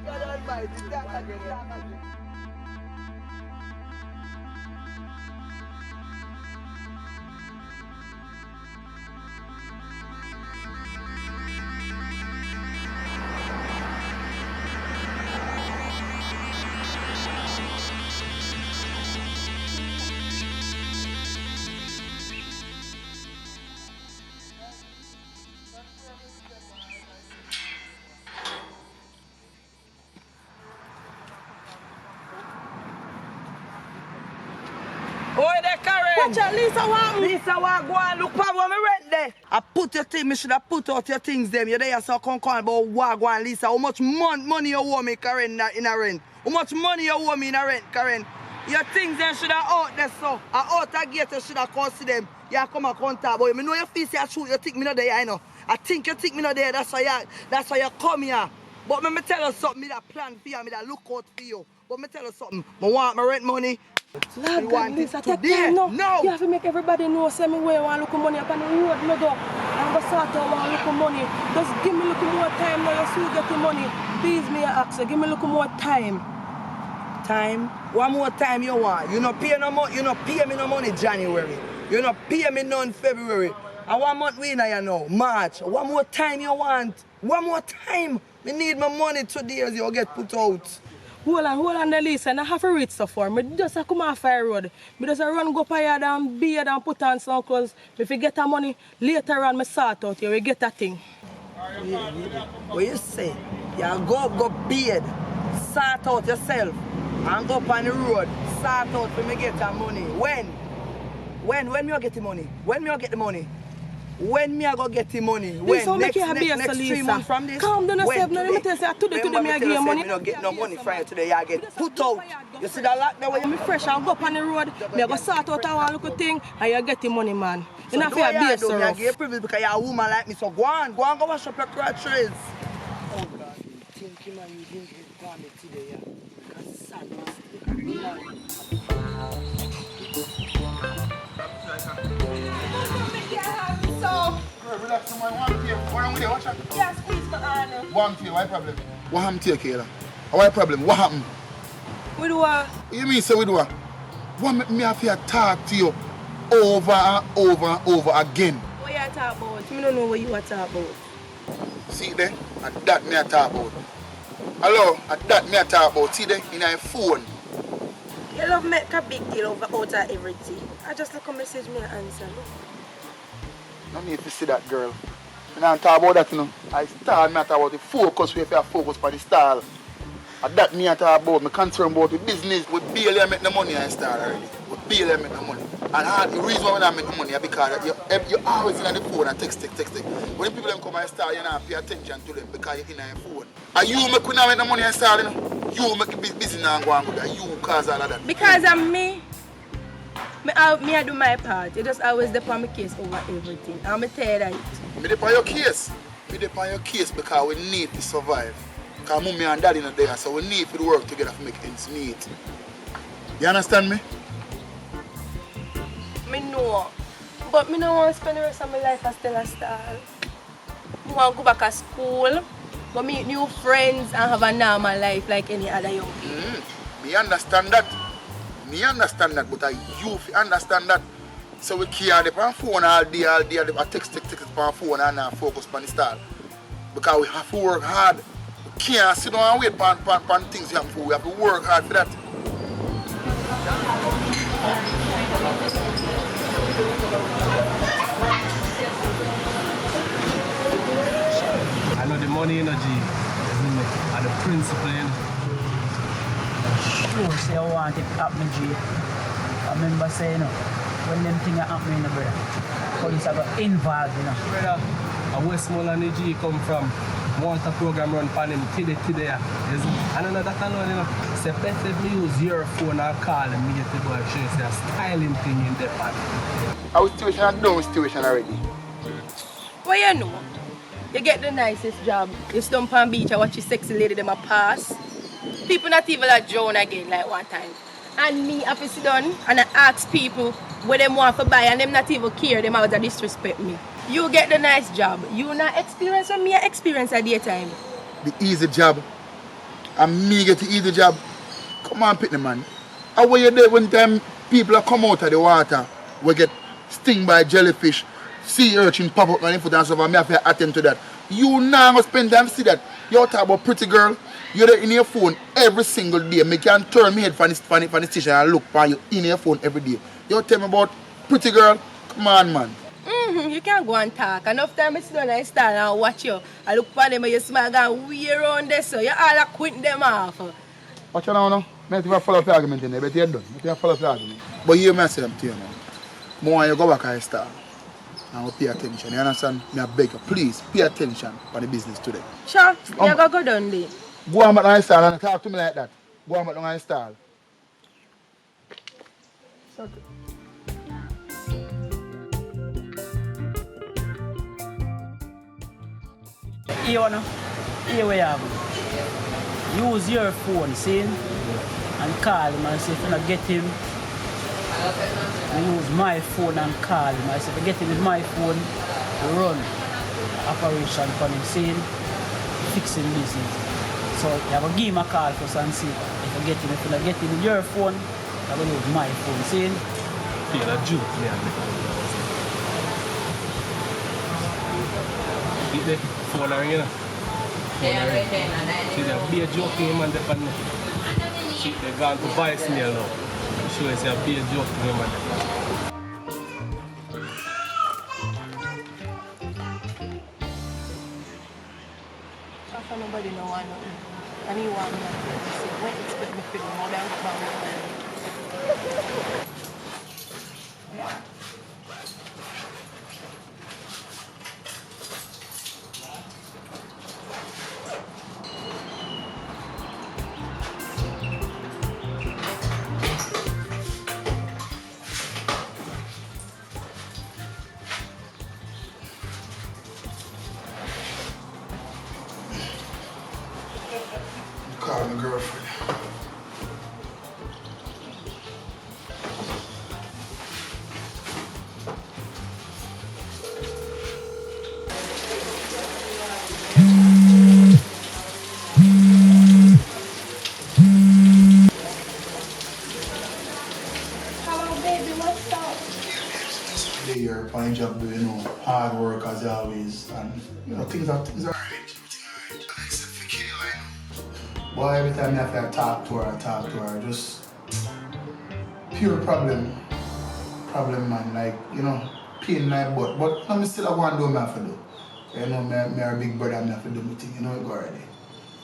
God Almighty, that again. Watch out, Lisa, what? Lisa, what go on? Look for what me rent there. I put your thing, me should have put out your things them. You there, so come call about what go on, Lisa. How much money you owe me, Karen, in a rent? How much money you owe me in a rent, Karen? Your things them should have out there, so. Out a gate, you should have called to them. You come and contact, but you know your face, you shoot, you think me not there, I know. I think you think me not there, that's why you come here. But me tell you something, me that plan for you, me that look out for you. But me tell you something, I want my rent money. Lord God, Lisa, take time now. No. You have to make everybody know, say me where I want to look money up on the road, me go. I'm going to sort out want to look money. Just give me a little more time now, you still get the money. Please, me, I ask you, give me a little more time. Time? One more time you want? You not pay no money, you not pay me no money January. You not pay me none February. And 1 month we now, you know, March. One more time you want? One more time. Me need my money today as you get put out. Hold on, the Lisa, and I have to reach so far. I just come off the road. I just run go by yard and beard and put on some clothes. If you get that money, later on, I sort out you, we get that thing. What you say? You go beard, sort out yourself, and go up on the road, sort out for me get that money. When me I get the money? When me I get the money? When me I go get the money? Lisa, when? Next 3 months from this? Calm down yourself. Now let me tell you, today me I give you money. Me don't get no money from you today. I get put out. You see that lot there? I'm fresh. I'll go up on the road. Me I go sort out one little thing, and you get the money, man. You know, for your base, I give you privilege because you're a woman like me. So go on, go wash up your crutches. Oh God, think man, you didn't get me today, yeah? Because sadness. Relax, man. One here. What wrong with you? Watch out. Yes, please, my honor. One here. What problem? What happened to you, Kayla? What problem? What happened? We do what? You mean say we do what? What make me have to talk to you over and over and over again? What you talk about? I don't know what you are talking about. See there? And that me a talk about. Hello? And that me a talk about. See there? In a phone. You love make a big deal over out of everything. I just look a message me and answer. No need to see that girl. And I don't talk about that, you know. I style me talk about the focus, we have to focus for the style. And that me talk about, me concern about the business. We barely make the money and style already. We barely make the money. And the reason why we not make the money is because you're always in the phone and text. When the people come and style, you don't pay attention to them because you're in your phone. And you make we not make the money and style, you know. You make the business and go and good. And you cause all of that. Because of me. I do my part. You just always depend on my case over everything. I'm tell you that. Me depend on your case. Me depend on your case because we need to survive. Because mommy and daddy not there, so we need to work together to make ends meet. You understand me? Me know. But me don't want to spend the rest of my life as still a star. I want to go back to school, go meet new friends and have a normal life like any other young people. Me understand that. Me understand that, but you understand that. So we can't be on phone all day, I text on phone and focus on the style. Because we have to work hard. We can't sit down and wait for things to happen. We have to work hard for that. I know the money energy and the principle. Sure, say I want it to happen, G. I remember saying, when them things are happening, brother, police are got involved, you know. Brother, Westmoreland G come from. Want a program run for him today. And another thing, you know, say better if me use your phone and call and me get the boy show say a styling thing in the pan. Our situation is done with situation already. Well, you know, you get the nicest job. You stump on beach and watch your sexy lady them a pass. People not even like drown again like one time. And me have to sit down and I ask people what them want to buy and them not even care, them out to disrespect me. You get the nice job. You not experience what me experience at daytime. The easy job. And me get the easy job. Come on, Pitney man. How were you there when time people are come out of the water, we get sting by jellyfish, sea urchin pop up on the foot and stuff, and me have to attend to that. You now must spend time to see that. You talk about pretty girl, you're there in your phone every single day. Me can turn my head from the station and look for you in your phone every day. You tell me about pretty girl? Come on, man. You can't go and talk. Enough time I sit down and stand and watch you. I look for them and you smile and way around there, so you all quit them off. Watch you now. I don't follow up the argument in there, but you're done. I don't follow up the argument. But you must say them to you now. More you go back and start. And pay attention. You understand? I beg you, please pay attention for the business today. Sure, you go down there. Go on back and start and talk to me like that. Go on back and start. Here we have it. Use your phone, see? And call him and say if you not get him, I use my phone and call him. I say if I get him with my phone, run operation for him, see? Fixing business. So you have to give him a call first and see if you get him. If you not get him with your phone, I will use my phone, see? Feel a joke, yeah. The phone ring, you know. See, there'll be a joke in him and the fan. See, they're going to buy snail now. I'm sure there'll be a joke in him and the After nobody know one nothing. And he want nothing. So when expect me to feel more than what Call my girlfriend. Hello, baby, what's up? Today you're fine job, you know, hard work as always, and you know things are alright. Boy, every time I have to talk to her, just pure problem man, like, you know, pain in my butt. But I'm still I want to do what I have to do. You know, me a big brother, I have to do my thing, you know, it go already.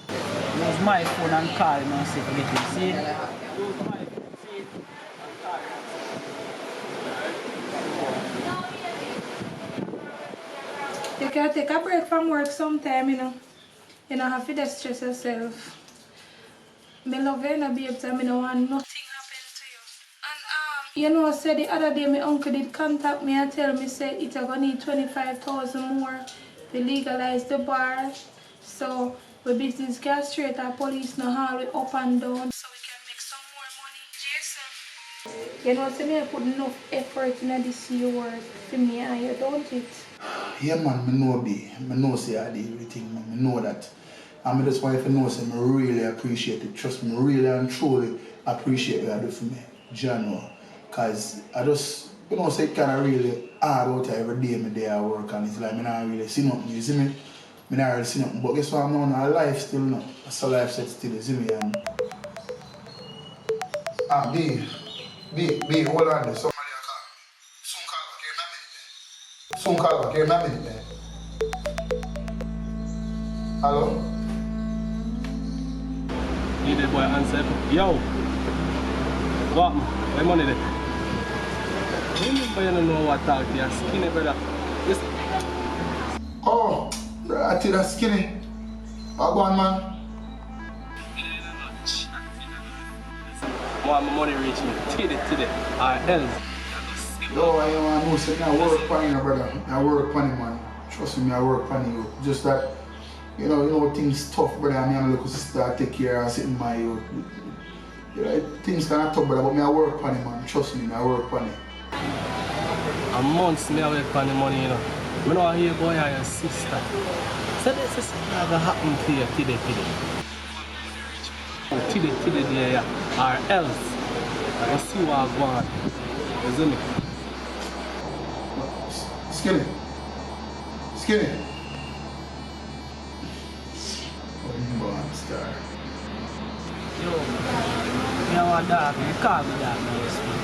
Use my phone and call him and see if I get him, see? Use my phone, see? And call him. You can take a break from work sometime, you know. You don't have to just stress yourself. I love you, no babe, so I don't want nothing happen to you. And you know, say the other day my uncle did contact me and tell me say it's gonna need 25,000 more to legalize the bar. So the business get straight and police no haul it up and down so we can make some more money. Jason. You know, say me I put enough effort in this year work for me and you don't it? Yeah man, I know B. I know say I did everything, man. I know that. And I just want to know say I really appreciate it. Trust me, I really and truly appreciate what you do for me. General. Cause I just, you know, say it kinda really hard out every day my day I work and it's like I not really see nothing, you see me? I not really see nothing. But guess what I'm on our life still now. That's a life set still, you see me? And B, hold on there. Somebody will call me. Soon call back, here in a minute, man. Hello? You the boy answer. Yo! What? My money there. You don't know what talk to your skinny brother. Yes. Oh, I tell that skinny. What go on, man? My money reach me today. Else. Yo, I know say I work for you, brother. I work for you, man. Trust me, I work for you. Just that, you know things tough, brother. I have a little sister I take care of, sitting by you. You know, things kind of tough, brother, but I work for you, man. Trust me, I work for you. A month me I wait for the money, you know. I know I hear boy and your sister. So this is never happen to you today. Today there, yeah. Or else, I will see what I want. Isn't it? Skinny. What are you going, star? Yo, me have a dog, me call me dog now, yes, man.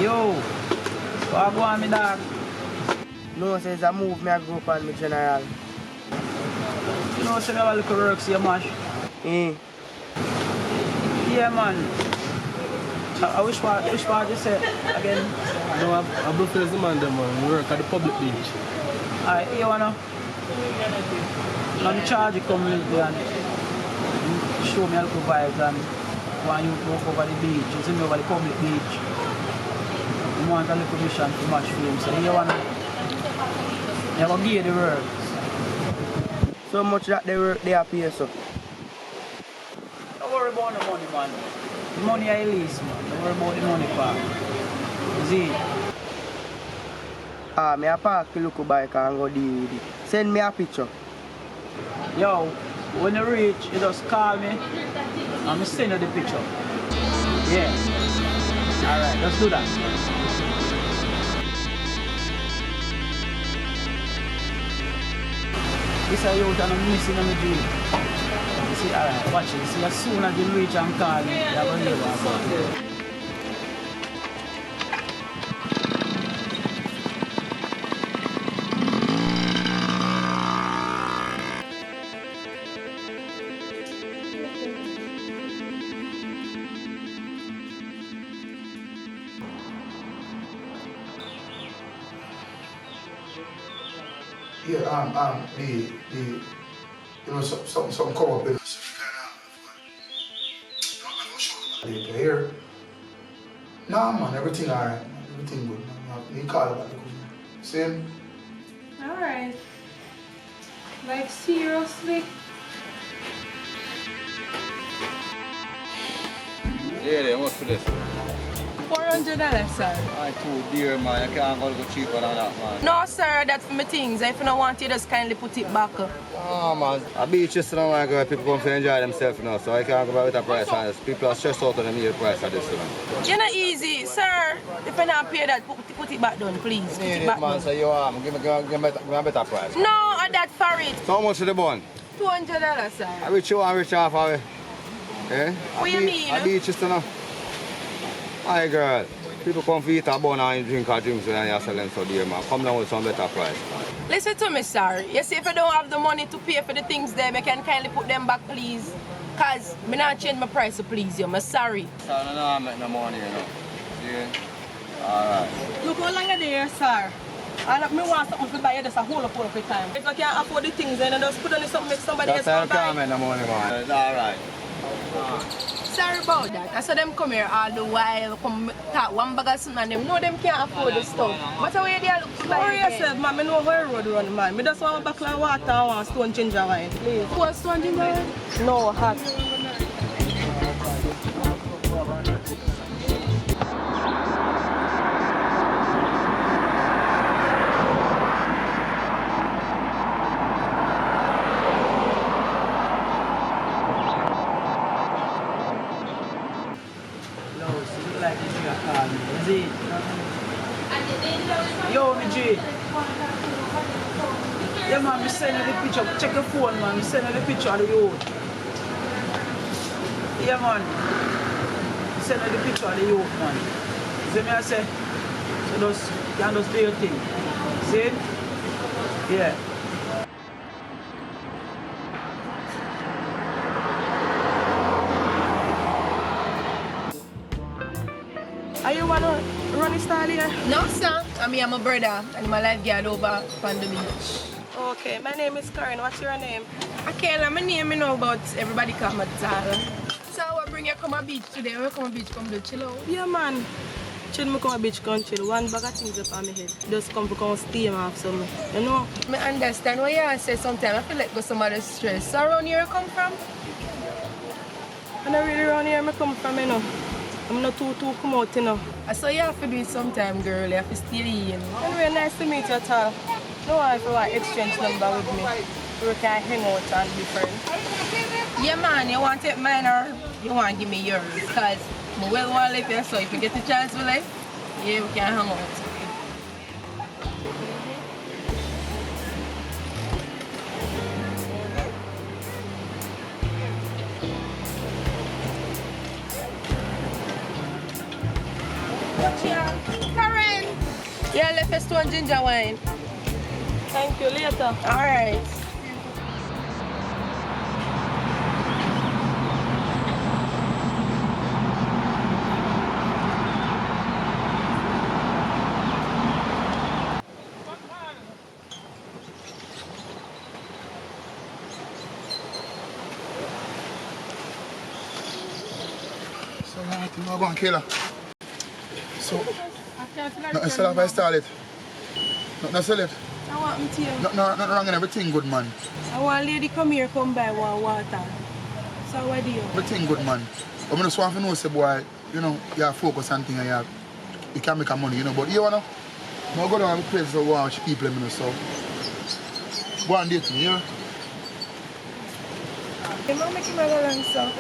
Yo, what go on, me dog? No, says I move me a group on me general. You know, say me have a little work, see, mash. Yeah, man. I wish what you said again. No, I prefer the man, man. We work at the public beach. Alright, you wanna? I'm charge you come with me and show me a little vibes and want you to walk over the beach. You see me over the public beach. You want a little mission to match film. So you wanna? You gonna give you the work. So much that they work, they are pay so. Don't worry about the money, man. The money I release, man. Don't worry about the money part. You see? Me a park the local bike and go deal with it. Send me a picture. Yo, when you reach, you just call me and I'll send you the picture. Yeah. Alright, let's do that. This is youth and I'm missing on the dream. You see, alright, watch it. You see, as soon as you reach and call me, you're going to hear about it. Yeah, you know, some come up with the player. Nah, man, everything alright, man. Everything good, man. You call about the good. Same. Alright. Like seriously? Yeah, what's for this? $400, sir. I too dear, man. I can't go cheaper than that, man. No, sir, that's for my things. If you don't want it, just kindly put it back. Oh, man. A beach just don't like where people come to enjoy themselves now, so I can't go with a price on this. People are stressed out on the price of this, man. You're not easy, sir. If you don't pay that, put it back down, please. Put it back man, down. so you are. Give me a better price. No, I that for it. So how much is the bun? $200, sir. I rich you and rich off of it. Eh? What you mean? A beach just now. Hi, girl. People come for eat a bun and drink a drinks and you're selling so dear, man. Come down with some better price. Listen to me, sir. You see, if you don't have the money to pay for the things there, I can kindly put them back, please. Because I not change my price to please you. I'm sorry. So I don't make no money, you know. Yeah? Alright. Look how long are there, sir. And if I want something to buy, just a whole lot of time. If I can't afford the things, then I just put on something make somebody else That's buy. how I can't make no money, man. It's alright. Sorry about that. I saw them come here all the while, come talk one bag of something and them know them can't afford the stuff. But where they look to buy Worry yourself, man. I know where road run, man. I just want a bottle of water and one stone ginger wine, please. What stone ginger wine? No, hot. Yo, me G. Yeah, man, me send you the picture. Check your phone, man. Me send you the picture of the youth. Yeah, man. Me send you the picture of the youth, man. See me, I say, so just, you can just do your thing. See? Yeah. Are you want to run the style here? No, sir. I mean, I'm a brother and my lifeguard over on the beach. Okay, my name is Karen. What's your name? I can't let my name, you know, but everybody call me Talawah. So I bring when you come to beach today, when you come to beach, come to chill out. Yeah, man. Chill, me come a beach, come chill. One bag of things up on my head. Just come to come steam off something. You know? I understand what you say sometimes. I feel like go some of the stress. So around here you come from? I'm not really around here I come from, you know. I'm not too come out, you know. So you have to do it sometime, girl. You have to stay in. Anyway, nice to meet you at all. No, if you want exchange number with me, we can hang out and be friends. Yeah, man. You want to take mine or you want to give me yours? Because I will want to live here, so if you get the chance to live, yeah, we can hang out. Karen! Yeah, left a stone ginger wine. Thank you, later. Alright. So, I'm going to kill her. So, nothing sell if I stall it. Nothing sell it. I want me to you. Nothing wrong in everything good, man. I want a lady come here, come buy one water. So what do you? Everything good, man. But I just want to know, say, boy, you know, you have focus on things and you can make a money, you know. But you know, I go down to places to watch people, you know, so. Go and date me, you know. I'm not making my long, so.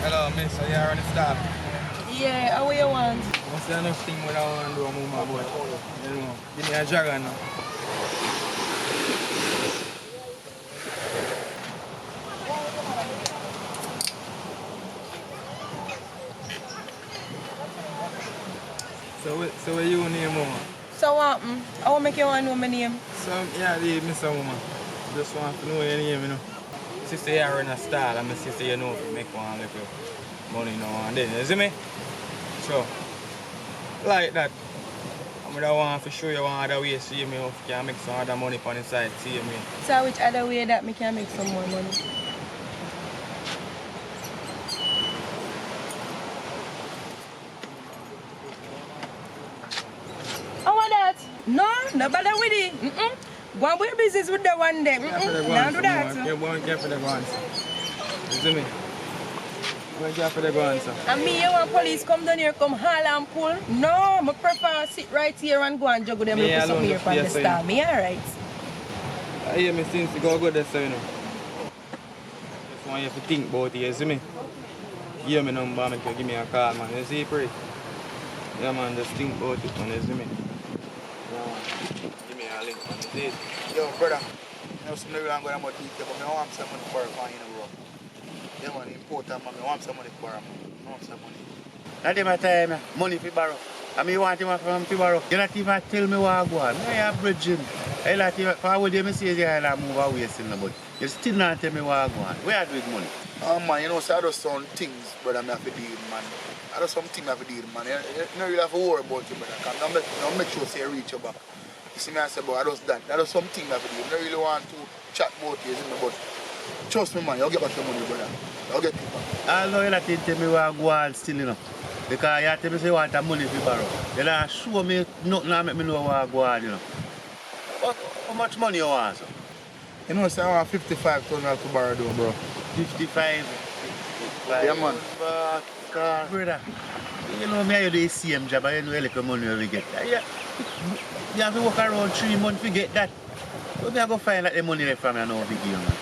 Hello, miss. Are you here on the staff? Yeah, how you want? What's the enough thing when I want to do a move my boy? You know, give me a dragon now. So what you name, mama? So what? I want to make you want to know my name. So, yeah, the Mr. Woman. Just want to know your name, you know. Sister here in a style, and my sister, you know, if you make one little money now and then, you see me? So, like that. I'm gonna want to show you one other way, see me, if you can make some other money on the side, see me. So which other way that me can make some more money? How about that? No, no bother with it. Go and do business with the one day. Now do that. You're going to get for the guns. You see me? Go and get for the guns. And me, you want police come down here, come haul and pull? No, I prefer sit right here and go and juggle them little something here from the star. Me alright. I hear me since you go there, so you know. Just want you to think about it, you see me? Hear me number, make you give me a call, man. You see, pray? Yeah, man, just think about it, man. You see me? Give me a link, man. You see it? Yo, brother, you know, some people are going to detail, but I want some money for a in a row. Yeah, man, important, man. I want some money for him. I want some money. Not my time, money for borrow. I mean, you want him from to borrow. You not even tell me what I go on. I have bridging. I like you, for what you say, I move away still, but you still not tell me what I go on. Where are you with money? Man, you know, so I do some things, brother, I have to deal, man. I do some things I have to deal, man. You don't really have to worry about it, brother. I'll make sure you reach your back. You see me, I say, but I do that. I do some things I have to deal. I don't really want to chat about it, but trust me, man, you'll get back your money, brother. You'll get it back. I know you not tell me what I go on still, you know. Because you tell me say you want money for borrow. You don't show me nothing and make me know what I go on, you know. But how much money you want, sir? You know, say I want 55,000 to borrow, though, bro. 55. Yeah, man. But, brother, you know me, I do the same job, I know a little money we get. You have to work around 3 months to get that. So me I go find like the money left from me, I know big deal, man.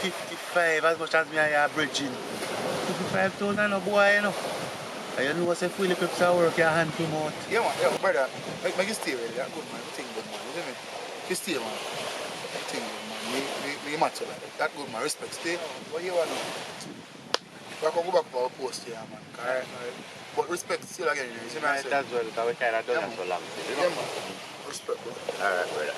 55, as much as me I have bridging. 55,000, no boy, you know. And you know what's a fully equipped to work your hand to mouth. Yeah, man, yeah, brother. Make you stay ready. That's good, man. Everything good, man. You see me? You stay, man. Everything good, man. Me match you like that. That's good, man. Respect. Stay. What you want to do? I can go back to our post here, man. Alright. But respect still again, you see me? That's well, because we kind of done that so long. Yeah, man. Respect. Alright, brother.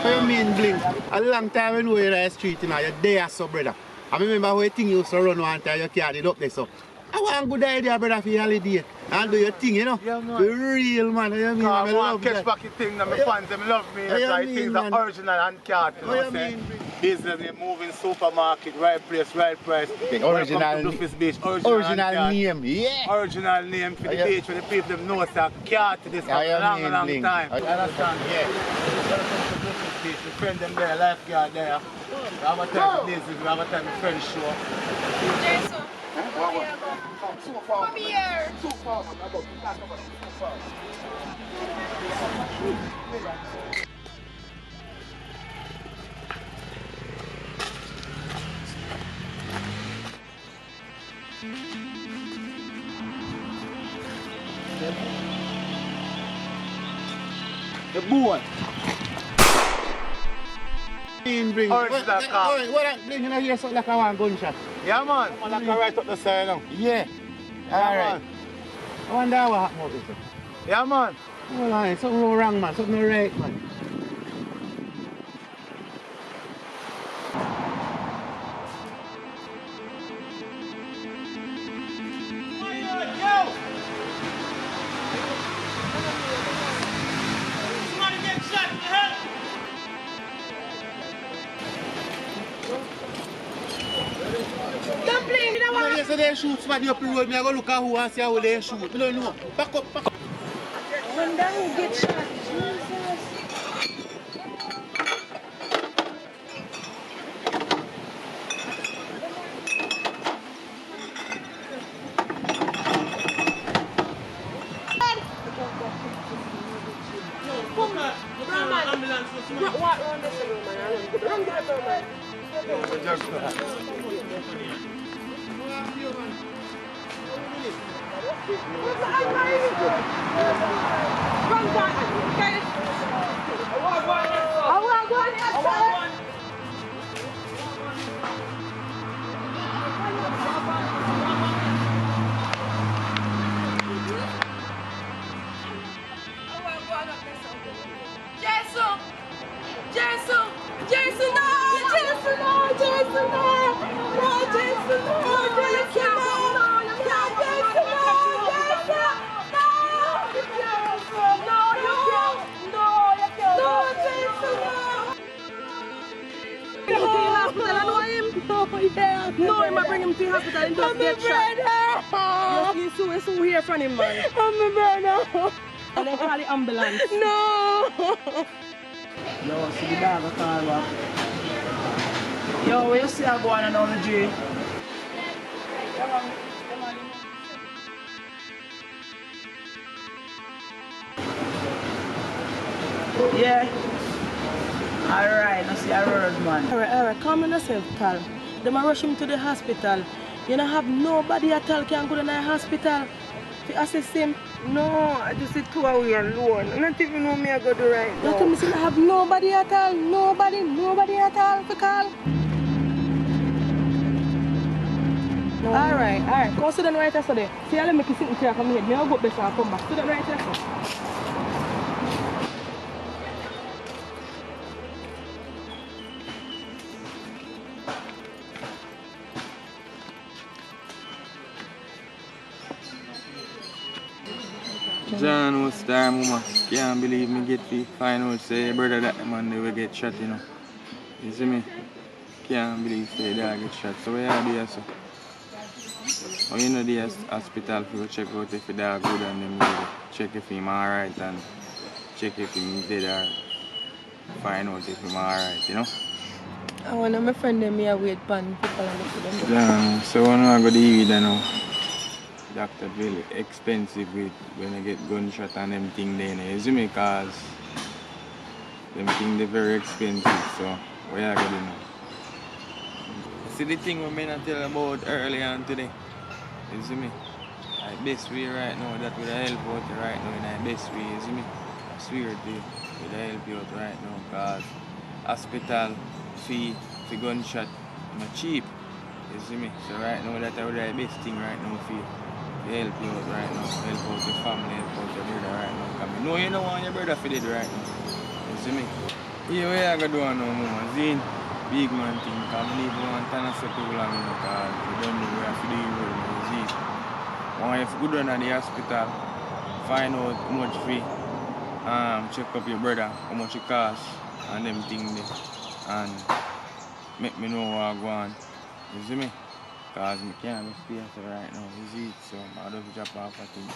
What you mean, Blink? A long time when we were in the street, you know, you're there, so, brother. I remember how you think you used to run one time, you carried it up there, so. I want a good idea, brother, for your holiday. And do your thing, you know? Yeah, man. Be real, man. You mean? I love catch that. back the thing that my fans them love me. What you Like mean, things man? are original and cat. You know What what you I'm saying? mean? Business, they moving supermarket, right place, right price. Original Welcome to Bluffis Beach. Original and cat. name, yeah. Original name for the Yeah. beach, for the people them know it's a cat this for a long, long Blink. time. You understand? Yeah. Welcome to Bluffis Beach. My friend them there, lifeguard there. We have a time for business, we have a time for friends show. Jason, So far. come here. So far, man. I'm about to pack up so far. The boy. Bring. Orange that car. What Blink, you know, hear something like I want gunshot. Yeah, man. I'm like right up the side now. Yeah. Alright. Man. I wonder what happened with this. Yeah, man. Hold on, something wrong, man. Something right, man. Dumpling, you know what? Yesterday shoot somebody up the road, me I go look at who and see how they shoot. Me don't know. Back up, back up. When that will get shot, Jesus. Come on, Brahman. What round this room, man? Run that, Brahman. No, I'm bring him to the hospital and just get shot. Yes, you hear from him, man. I'm a brother. And they call the ambulance. No. Yo, see the dog at Talawah. Yo, where you see her going on the G? Yeah. Alright, I see a word, man. Alright, calm down yourself, Tal. Them a rush him to the hospital. You don't have nobody at all can go to the hospital to assist him. No, I just see two away alone. I don't even know me I go do right You now. tell me say I have nobody at all, nobody at all to call. No. Alright. Go sit down right there, so there. See, I'll make you sit in here from here. Me I'll go up there and come back. Sit down right there, so. John was there, mama. Can't believe me get to find out say brother that the man they will get shot, you know. You see me? Can't believe say they get shot. So where are they so? Oh, you know the hospital for check out if the dog good and them will check if him alright and check if him dead or find out if him alright, you know? I want my friend them here wait pan people and look for them. John, so when I go to you know. Doctor really expensive with when I get gunshot and them thing there, you see me, cause them thing they very expensive, so where I go to know. See the thing we may not tell about earlier on today, you see me? Like best way right now, that would help out right now in the best way, you see me? swear to you, will help you out right now, because hospital fee for gunshot not cheap. You see me? So right now that's the best thing right now for you. To help you out right now, help out your family, help out your brother right now. Because I know you don't want your brother for dead right now. You see me? Yeah, what I gotta do now, mama? Zine, big man thing, because I need one ton of stuff too long, because you don't know where I have to do your work, you see. When you go down to the hospital, find out how much fee, check up your brother, how much it costs, and them things there, and make me know what I go on. You see me? Because I can't just stay here right now, you see it, so I just drop off a thing.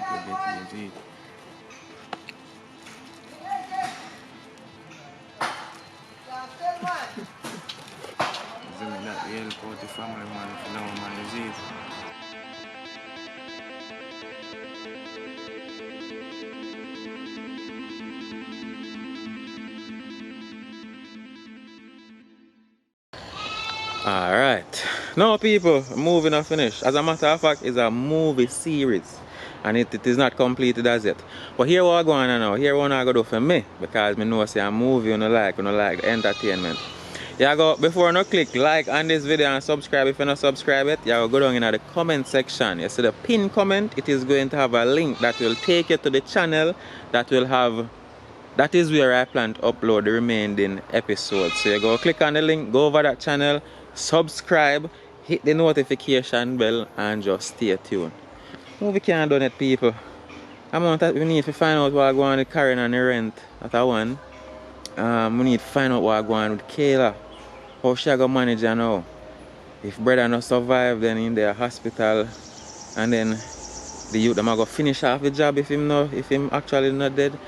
You see it. You see me? That will help out the family, man, if you know, man, you see it. Alright, now people, movie not finished. As a matter of fact, it's a movie series and it is not completed as yet. But here what I go on now, here what I go do for me, because I know say a movie you like entertainment. You go, before you click like on this video and subscribe if you not subscribe it, you go down in the comment section. You see the pin comment, it is going to have a link that will take you to the channel that will have. That is where I plan to upload the remaining episodes. So you go click on the link, go over that channel, subscribe, hit the notification bell, and just stay tuned. Movie can't done it, people. Amount that we need to find out what I go on with Karen and the rent at a one. We need to find out what I go on with Kayla. How she go manage her now. If brother not survive, then in the hospital, and then the youth them go finish off the job if him actually not dead.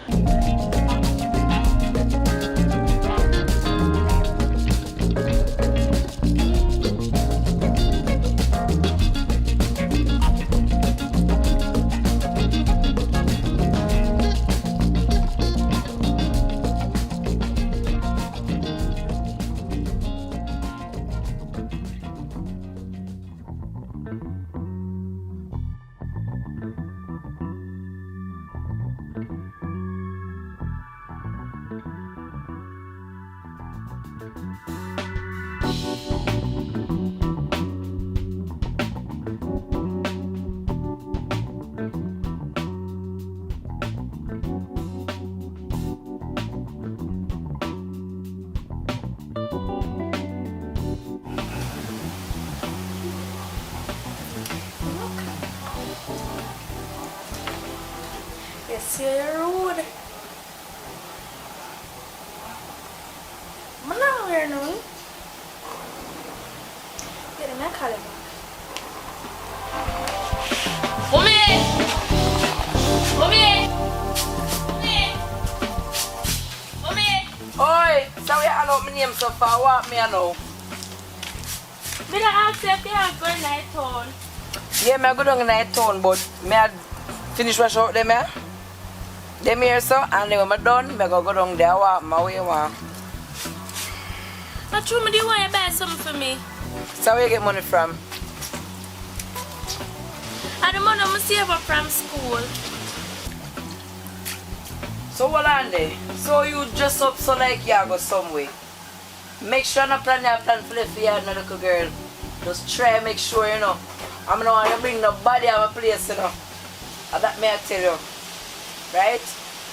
Yes, you're rude. I'm not wearing no. Get him a collar back. Mommy! Oi, so we all out my name so far, what me I know? Me don't ask if you have going night town. Yeah, me I go down in the town, but me I finish wash out them here. Them here so, and then when I'm done, me go down there, walk my way one. Not true, me do you want to buy something for me? So where you get money from? I the money I save up from school. So hold on there. So you dress up so like you go somewhere. Make sure not plan your plan for the yard, no little girl. Just try make sure you know. I'm not want to bring nobody out of my place, you know. And that may I tell you. Right?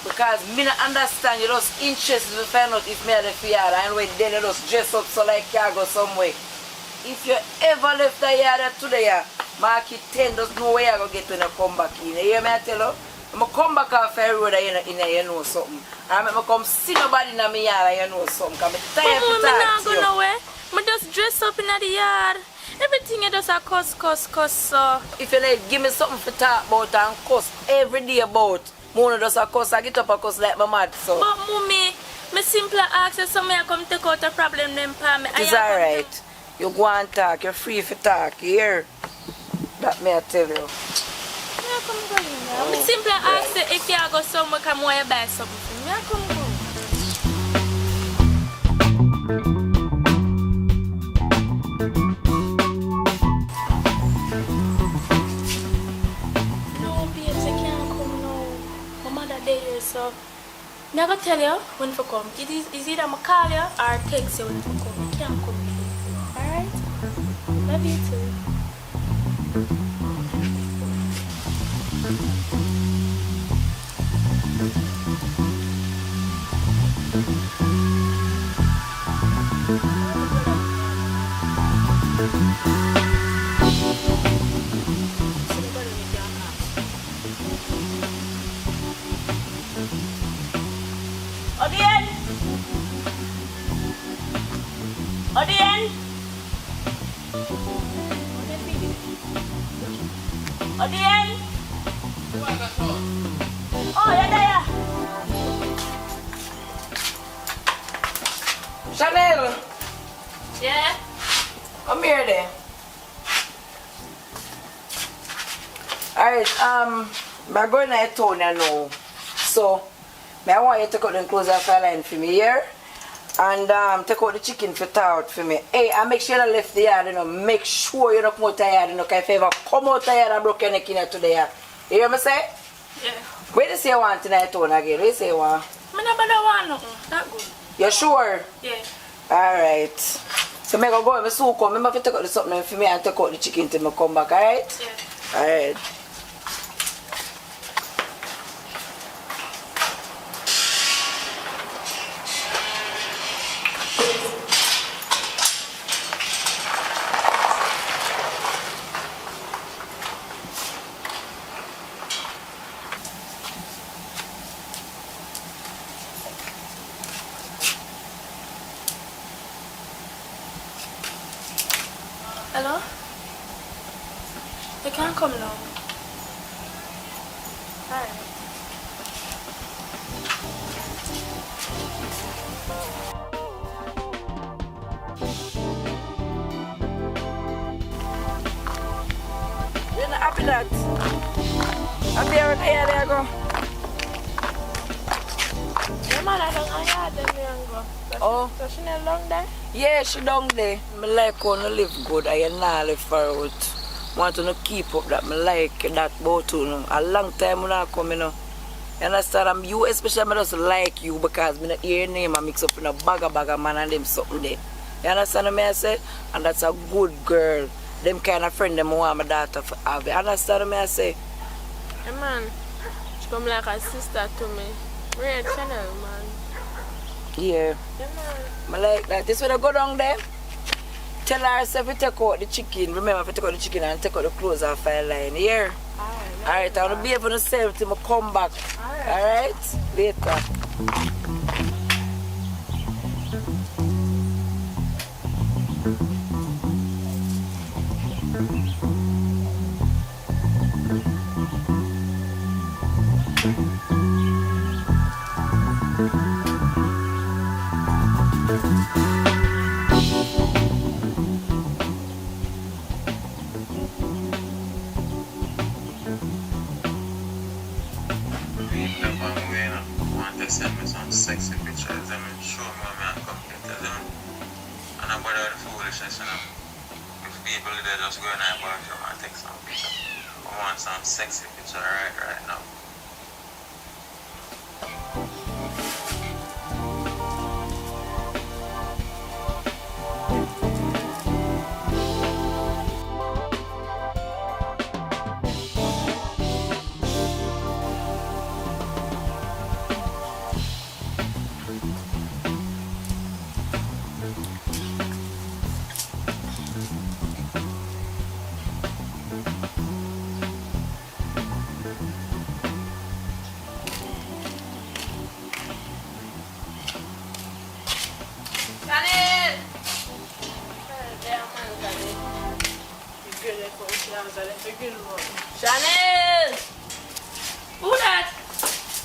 Because me not understand you just interested to find out if me are the yard and when then you just dress up so like you go somewhere. If you ever left the yard today, mark it 10, just know where you go get when you come back in. You hear me I tell you? I'm going to come back off the road and you know something. And I'm going to come see nobody in my yard and you know something. Because I'm tired to talk to you. I'm not going nowhere. I just dress up in the yard. Everything you just a cuss. So. If you like, give me something to talk about and cuss every day about. Mona just a cuss, I get up a cuss like my mad. So. But mommy, me simply ask you something I come take out a problem them for me. It's alright. You go and talk, you're free to talk, you hear? That may I tell you. I simply ask you if you go somewhere, come want to buy something for me. I come go. I'm gonna tell you when to come. It is either I call you or text you when to come. You can't come. Alright? Love you too. Odien! Odien! Odien! Oh, you're there! Chanel, Yeah? come here there. Alright, we're going to town now. So, I want you to cut the clothes off the line for me here. And take out the chicken for out for me. Hey, and make sure you don't left the yard, you know. Make sure you don't come out the yard, you know. Because if you ever come out the yard and broke your neck in here today, you hear me say? Yeah. Where do you say you want tonight town again? Where do you say you want? I never want nothing. That good. You sure? Yeah. Alright. So I go and soon come. I have to take out the something for me and take out the chicken till I come back, alright? Yeah. Alright. Hello? You can't come now. Alright. You're not happy that? Happy here they go. Your man, I don't have them young. Oh. So she not long there? Yeah, she down there. I like how you live good. I not live far out. Want to keep up that. I like that about you. Know. A long time when I come, you know. You understand? You especially, I just like you because I hear your name and mix up in a bag of man and them something there. You understand what I say? And that's a good girl. Them kind of friend them want my daughter to have. You understand what I say? Hey man, she come like a sister to me. Red Channel, man. Yeah. Yeah, man. I like that. This when I go down there, tell her if you take out the chicken. Remember, if you take out the chicken and take out the clothes off the line. Here. Alright, I want to be able to save till I come back. Alright? Later. Send me some sexy pictures and show me how I come get them. And I'm about the foolishness, you know. If people they just go in and bathroom and take some pictures. I want some sexy picture right now. Chanel! Who that?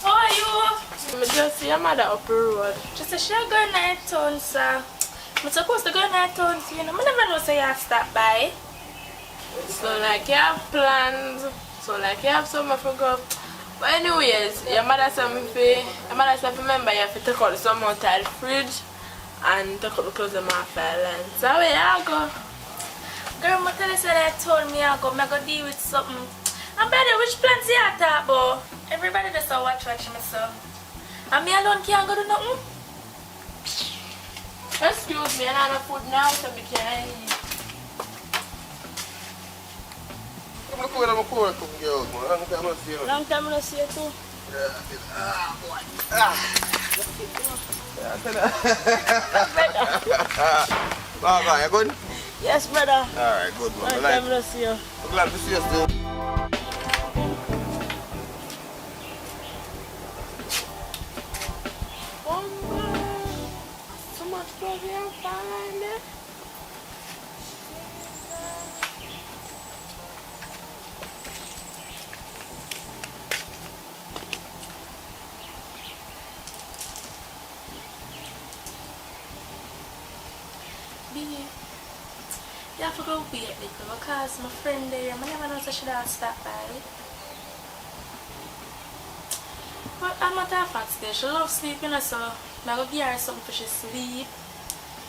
How are you? I just see your mother up the road. Just a short girl night town, sir. I'm supposed to go night town, you know. I never know say you have to stop by. So like you have plans. So like you have somewhere to go. But anyways, your mother said remember you have to take out some out of the fridge and take out the clothes them off the line. So where you go? Girl, I tell you that I told me I go deal with something. And better, which plans you have talk about? Everybody just watch me so. And me alone can't go do nothing? Excuse me, I don't have food now, so we can't eat. I'm cool, girls, man. Long time I see you. Long time I see you too. Yeah, boy. Oh, you good? Yes, brother. Alright, good, man. Long time I see you. I'm glad to see you still. So much coffee and fine there. You have to go wait little because my friend there, I never know if she should stop by. But I'm not that fat today. She loves sleeping, so I'm going to give her something for she sleep.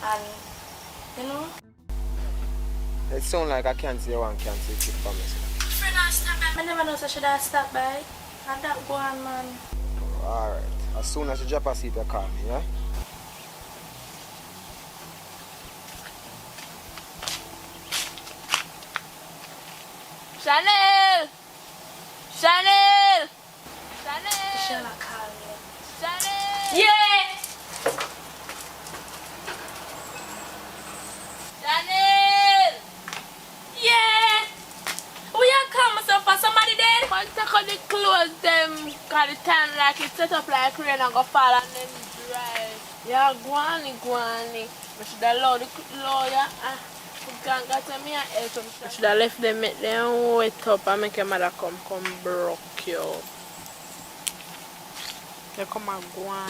And, you know. It sounds like I can't see you and can't see you for me. My friend has stopped by. I never know if she should stop by. And that go on, man. Alright. As soon as you drop asleep, you call me, yeah? Chanel! Chanel! Chanel! She'll call me. Chanel! Yeah! Chanel! Yeah! We are coming so for somebody there? Come take out the clothes them, cause the time like it set up like rain and go fall and then dry. Yeah, go on. I should allow the lawyer. I should have left them, make them wet up and make your mother come broke you. You come and go on.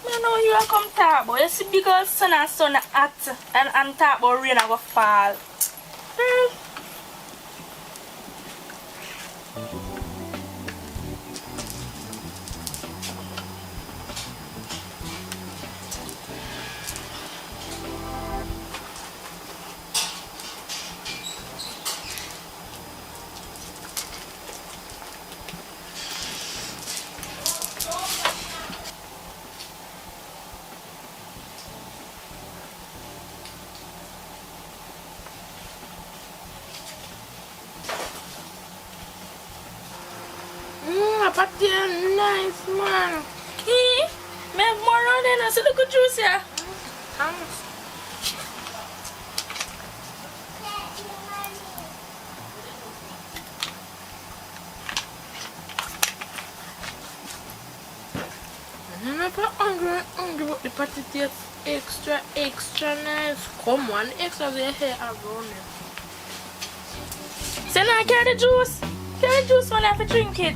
I know you are come talk about. You see because sun and sun hot and talk about rain and go fall. But they're nice, man. Key, me have more on there. So look at juice here. I'm not hungry, but the patty tastes extra nice. Come on, extra the hair around it. So now carry the juice. Carry the juice when I have to drink it.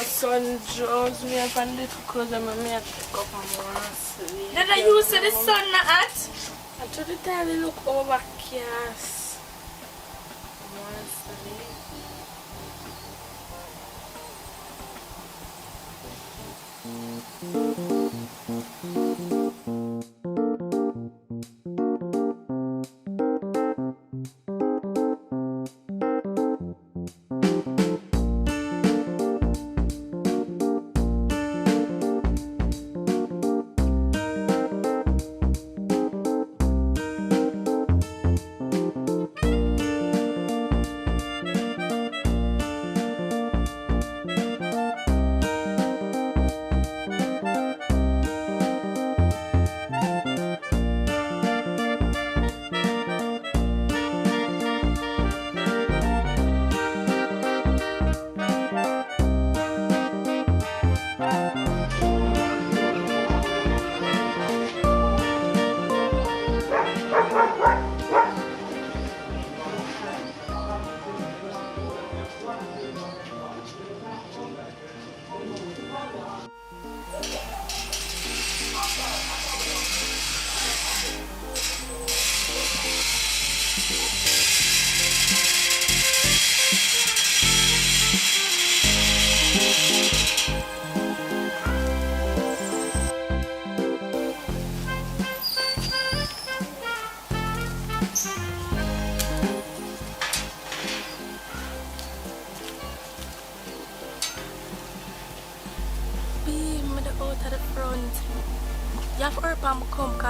Sun draws me up and little clothes and I take up and I want to sleep. Did I use the sun not hot? I told the time they look overcast. I want to sleep.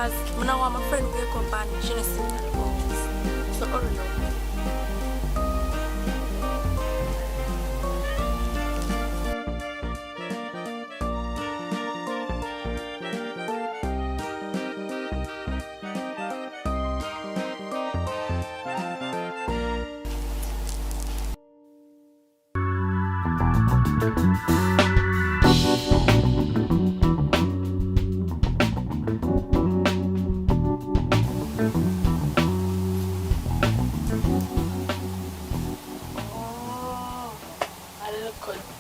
Because I don't want my friend to wake up and she doesn't see me at the house. So hurry up.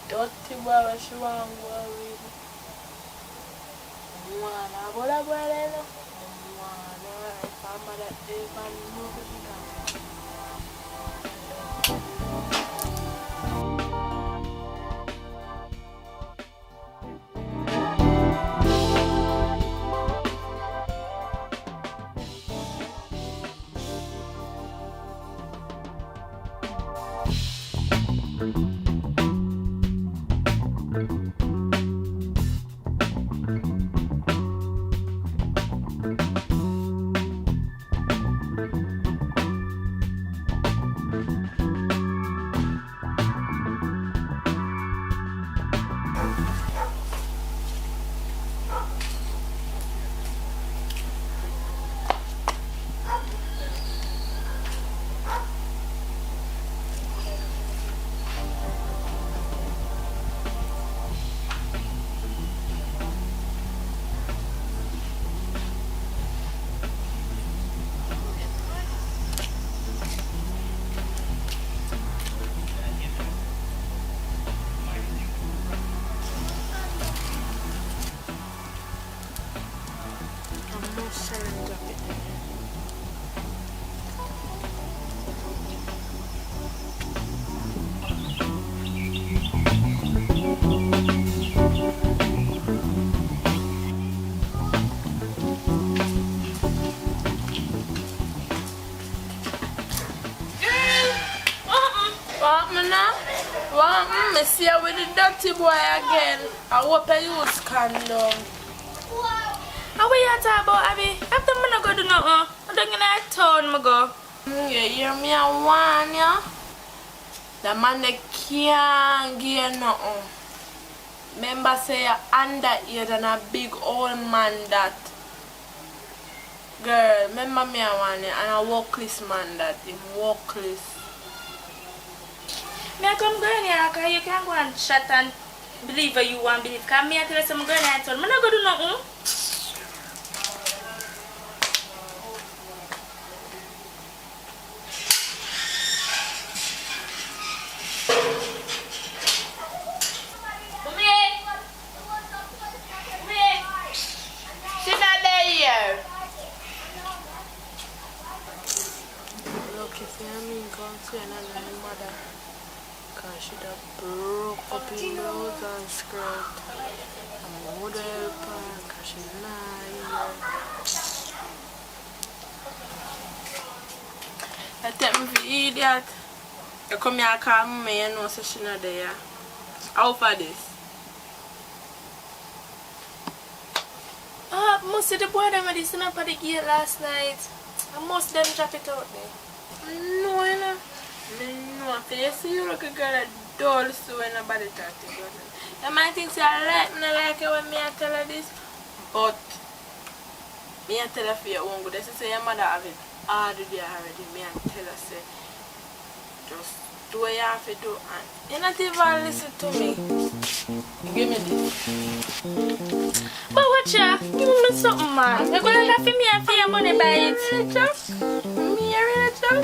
Dirty boy, she want to go read. Mwana, bola bola. Mwana, if I'm at the even move it. I see her with the dirty boy again. I hope I use condom. How are you talking about, Abby? After I'm not going to do nothing, I'm going to town, I go. You hear me? I want you. The man that can't give nothing. Remember, say you're underage and a big old man that. Girl, remember me, I want you. And a workless man that. Him workless. I come go in here because you can't go and shut and believe what you want to believe. Because I tell you some girl and son, I'm not going to do nothing. Sit down there here. Look, if you mean come to another mother. She da broke up in nose and skirt. I'm going to help her because she's not here. I take me for idiot. You come here and call me and know so she's not there. How for this? Most of the boy them were listening up at the gate last night. And most of them drop it out there. No, you know. No, you see you look a girl that dull so when nobody talk to you. You might think I like me, like it when I tell her this, but me I tell her for your own good. She say your mother have it all the day already. Me I tell her say just do what you have to do and you not even listen to me. Give me this. But watch ya, give me something man. You're gonna have me and for your money by it. Me a real job.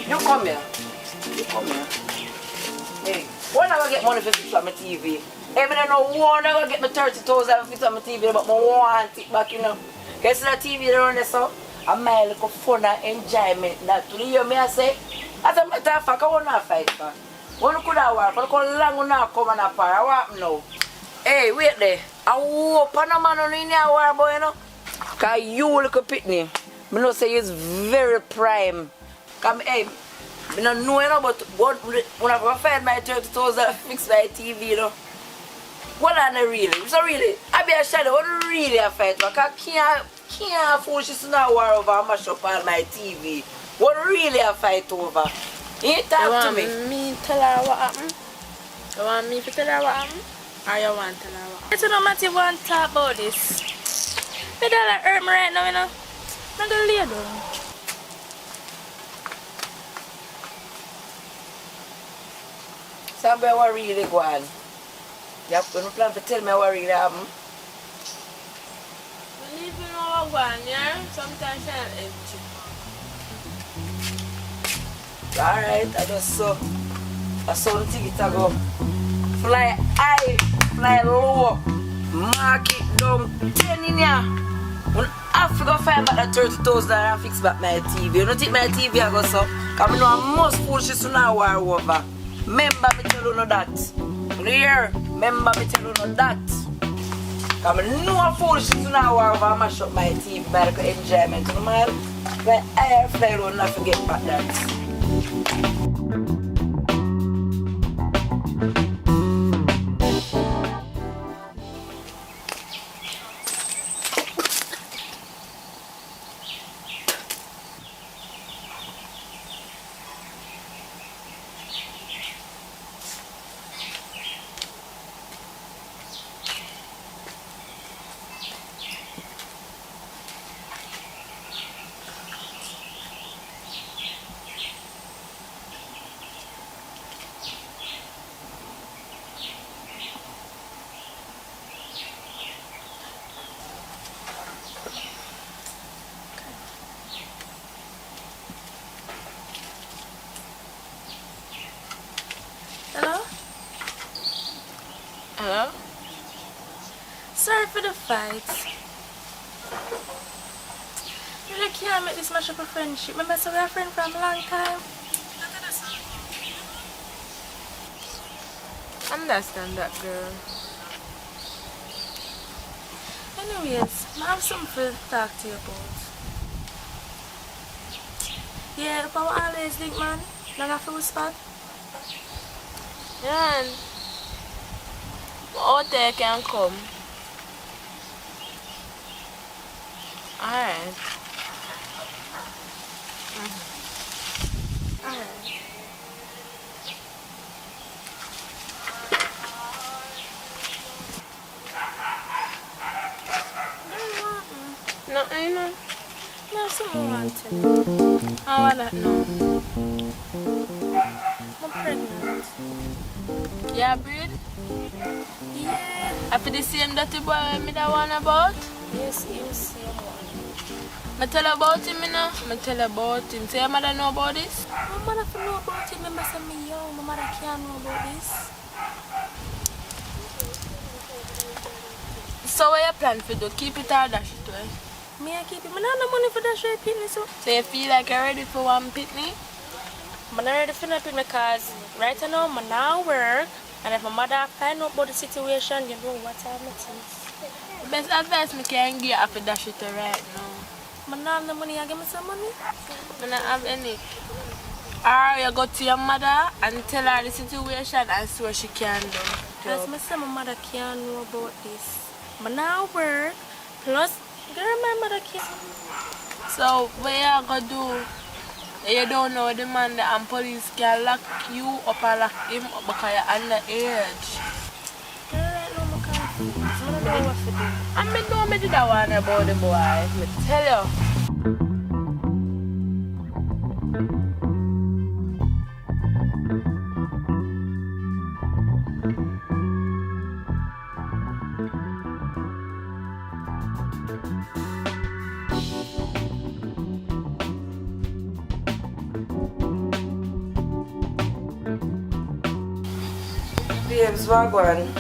You come here. You come here. Hey, when I get money for fix up my TV? Hey, I don't know when I go get my 30,000 for fix up my TV, but I want it back, you know. Because the TV around there, so I'm my little fun and enjoyment. That to hear me, I say, as a matter of fact, I want to fight for. One could have worked, but I long enough come and apart. I want now. Hey, wait there. I hope no man on in here war boy, you know. Cause you look a pitney. I know say he's very prime. Come hey, I don't know you know, but when I find my 30,000 fix my TV, you know. What are they really? So really, I be a shadow, what really a fight? But I can't fool she's not war over and mash up on my TV. What really a fight over? You talk to me. You want me tell her what happened? You want me to tell her what happened? Or you want to tell her what happened? You don't matter want to talk about this. You don't hurt me right now, you know. I'm going to lay down. Somebody what really go on? You have to plan to tell me what really happened. Believe me what go on, yeah? Sometimes I'm empty. Alright, I just saw the ticket to go fly high, fly low, mark it down 10 in here. When I have to go find back that 30,000 and fix back my TV. You don't think my TV I go so? Because I know I must push this to now war over. Remember me tell you no that. You hear? Remember me tell you no that. Because I know I foolish to now war over and mash up my TV by the enjoyment. You know, when I fly low and I forget back that. Hello? Sorry for the fight. You really can't make this much of a friendship. Remember, so we're a friend for a long time. Understand that, girl. Anyways, I have something to talk to you about. Yeah, if I always think, man, long after we spot. Yeah, and out there can come. Alright. Alright. No, I know. No, someone wanting. How I don't know. I'm pregnant. Yeah, breed? Yeah. After the same dirty boy me that one about? Yes, him same one. I tell about him, you know? I tell about him. So your mother know about this? My mother know about him. Remember say me young. My mother can't know about this. So what you plan to do? Keep it or dash it away? Me I keep it. I don't have no money for dash away pitney. So you feel like you're ready for one pitney? I'm not ready for nothing because right now I'm now work. And if my mother find out about the situation, you know what I'm doing. The best advice I can give after that shit right now. I don't have no money, I give me some money. I don't have any. Or you go to your mother and tell her the situation and see what she can do. Because I say my mother can't know about this. I now work, plus, girl, my mother can't. So what you going to do? You don't know the man and police can lock you up and lock him up because you're underage. Girl, right now I'm confused. I don't know what to do. And I know I did that one about the boy. I tell you. babes, wagwan.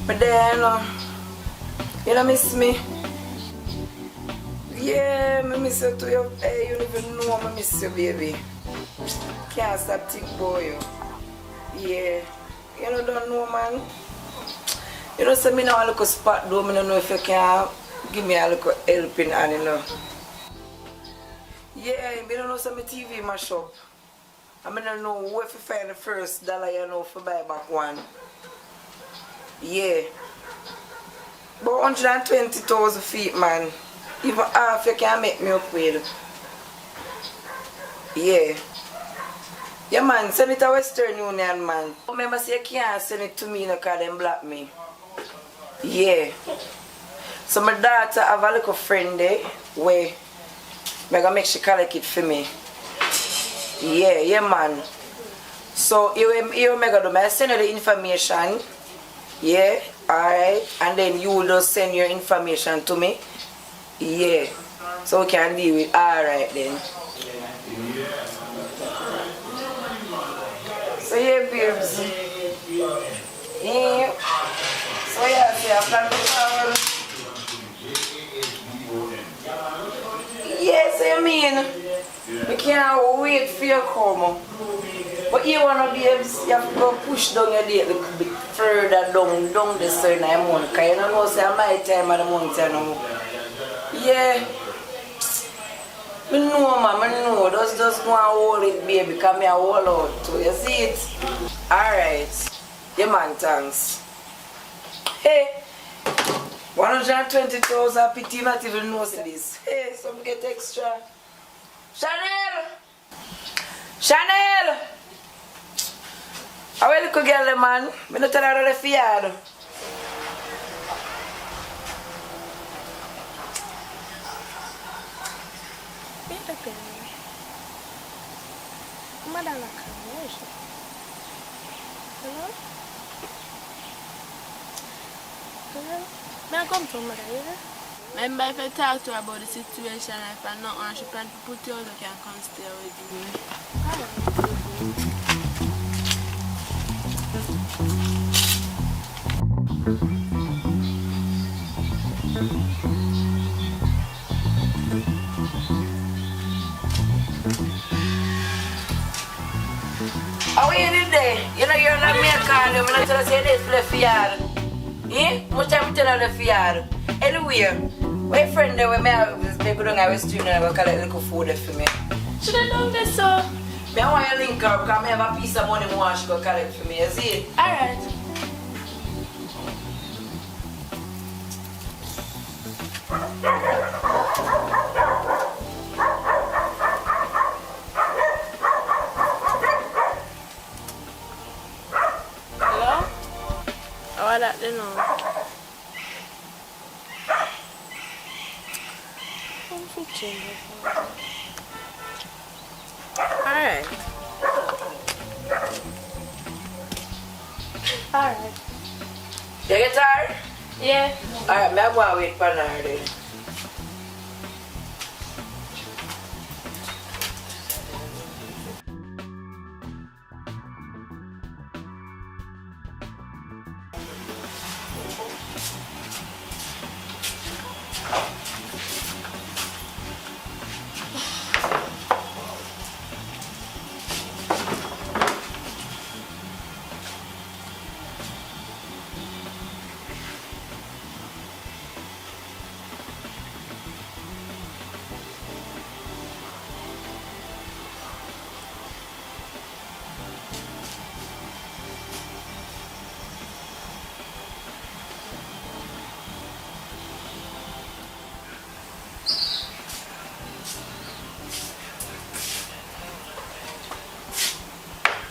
But then, you know, miss me? Yeah, I miss you too. Hey, you don't even know I miss you, baby. Can't stop thinking about you. Yeah. You know, don't know, man. You know, so me now a little spot though. I don't know if you can give me a little helping hand, you know. Yeah, I don't know some TV mash up. I don't know where to find the first dollar, you know, for buy back one. Yeah. But 120,000 feet, man. Even half you can make me up with. Yeah. Yeah, man, send it to Western Union, man. Remember, say you can't send it to me because they block me. Yeah. So my daughter have a little friend there where I'm gonna make she collect it for me. Yeah, man. So you make do I send you the information. Yeah, alright. And then you will just send your information to me. Yeah. So we can deal with alright then. So yeah, babes. Yeah. So yeah, see, I plan to travel. Yes, I mean, we can't wait for you to come. But you wanna be able to, you have to go push down your date a little bit further down the certain month. Because you don't know, say, my time of the month, you know. Yeah. I know, man, I know. Just go and hold it, baby, because I hold out too. You see it? Alright. Yeah, man, thanks. Hey. 120,000 pity not even know this. Hey, some get extra. Chanel! Chanel! How will you girl, man? I don't tell her the fiard. May I come to mother, you know? Remember if I talk to her about the situation, if I'm not on, she plan to put you out, you can come stay with me. How are you today? You know you're not me a call you, I'm not tell you say this left yard. Eh? Much time tell her left yard. Anyway, my friend there when I go down I was doing and I go collect little food for me. Should I know this so? I want you to link her because I have a piece of money more she go collect for me, you see? Alright. Hello? Oh, that they know. Alright. Alright. You get tired? Yeah. Alright, I'm going to wait for her then.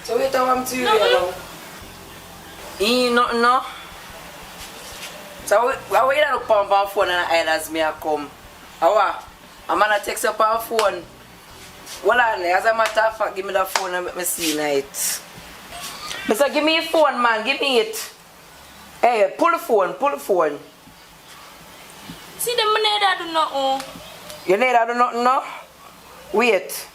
So wait till I'm to you, you know. Ain't nothing, no. So I wait look on my phone and I as me I come. How? I'm gonna text up on phone. Well, as a matter of fact, give me the phone and let me see it. Mister, give me your phone, man. Give me it. Hey, pull the phone, pull the phone. See the money that do nothing. You need that do nothing, no? Wait.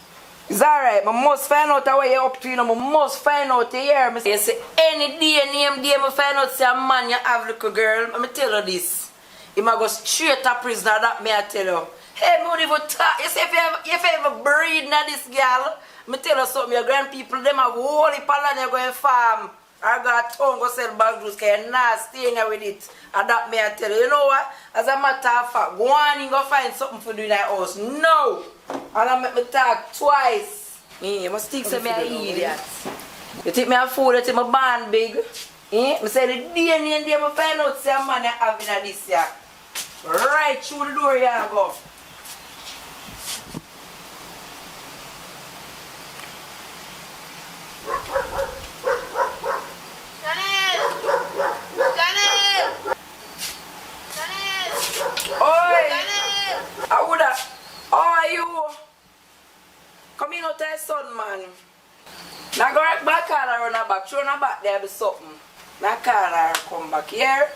It's alright, I must find out what you're up to, you know, I must find out here. You say any day, name day, I find out say a man you have little girl. Let me tell you this. You might go straight to prison, that me I tell you. Hey, me even talk. You say if you ever breed na this girl, me tell you something, your grand people, them have whole heap of land you go and farm. I got a tongue go sell bag juice, because you're not staying here with it. And that me I tell you. You know what? As a matter of fact, go on and go find something for do in that house. No! And I make me talk twice. You must think so me an idiot. You think me a fool, you think me born big. I say the day and day I find out say a man you have in this year. Right through the door you go. Come in out there, son, man. Now go right back and run back. Throw her back there, be something. Now call her, come back here.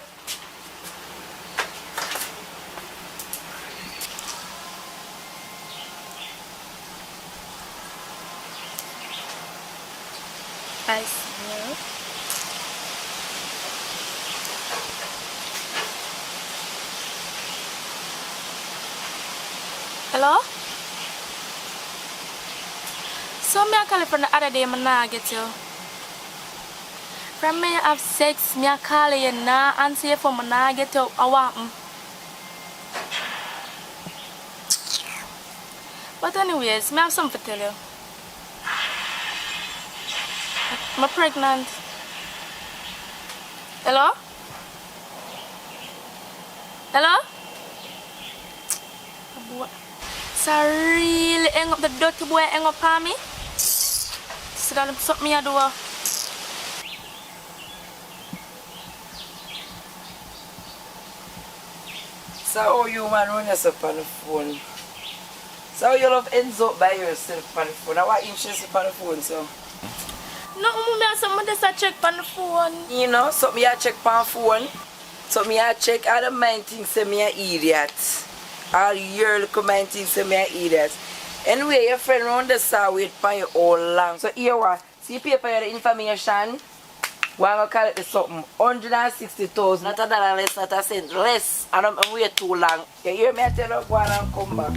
I smell. Hello? So me I call it from the other day, I nah get you. From me I have sex, me I call you nah answer you for me nah get you. I want him. But anyways, me have something to tell you. I'm pregnant. Hello? Hello? So really hang up the dirty boy hang up on me? So that something me a do. So how you man run yourself on the phone? So how you love ends up by yourself on the phone? Now what interest on the phone so? No, me have something just check on the phone. You know, something you check on the phone. Something you check all the mind things say me an idiot. All your little mind things say me an idiot. Anyway, your friend round the saw wait for you all long. So here what? See paper the information. We're going to call it the something. 160,000. Not $1 less, not a cent less. And I'm wait too long. You hear me I tell you go on and come back.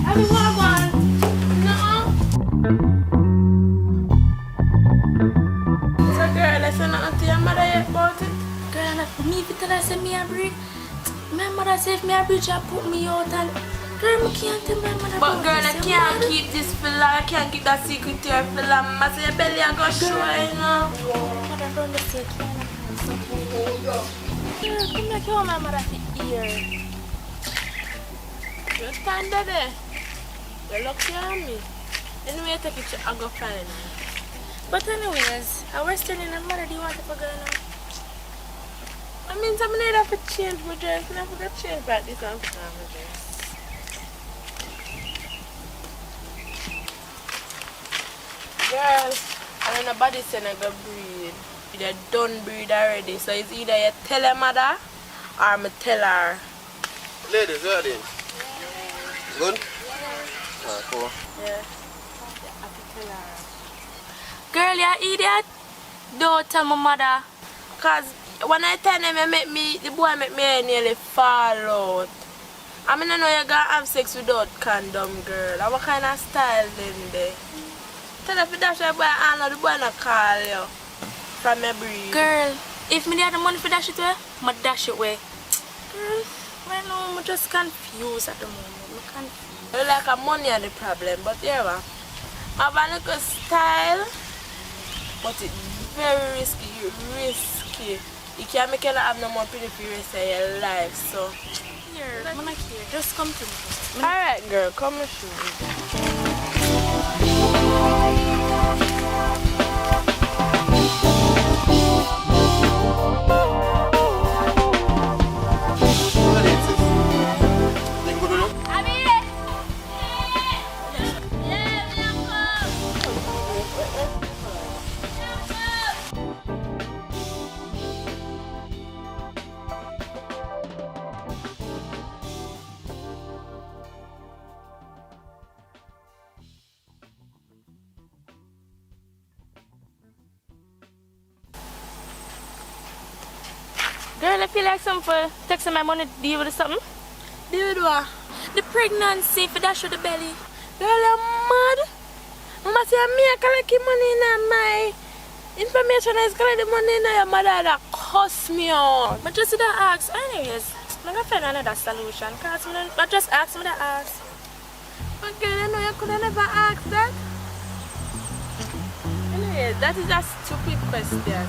Everyone, no. So girl, I said nothing to your mother yet about it. Girl, and me if you tell her say me a breed. My mother say if me a breed, she put me out and girl, I can't tell my mother. But girl, I can't keep this for long. I can't keep that secret to her for long. I say your belly and go show you know. Mother don't say girl, come like you want my mother to hear. Just stand there. You're lucky on me. Anyway, take it to go find her. But anyways, I was telling her mother, do you want to go now? I mean, I need to have to change my dress. I have to change back this and put on my dress. Girl, I don't know nobody saying I go breed. You done breed already. So it's either you tell her mother or me tell her. Ladies, you ready? Good? Alright, cool. Yeah. I have to tell her. Girl, you idiot. Don't tell my mother. Cause when I tell him the boy make me nearly fall out. I mean I know you gonna have sex without condom, girl. What kind of style then there? Tell her if you dash your boy and the boy not call you from your breed. Girl, if me had the money for dash it away, I dash it away. Girl, I know I'm just confused at the moment. I'm confused. You like a money are the problem, but yeah, I have a little style, but it's very risky. You can't make you have no more pretty for the rest of your life, so here, I'm not here. Just come to me. Alright girl, come and show me. Girl, I feel like something for texting my money to deal with something. Deal with what? The pregnancy for that show the belly. Girl, I'm mad. Mama say me I collect money in my information is collect the money in your mother that cost me out. But just that ask. Anyways, I'm gonna find another solution. Cause I just ask me that ask. But girl, I know you could have never ask that. Anyway, that is just a stupid question.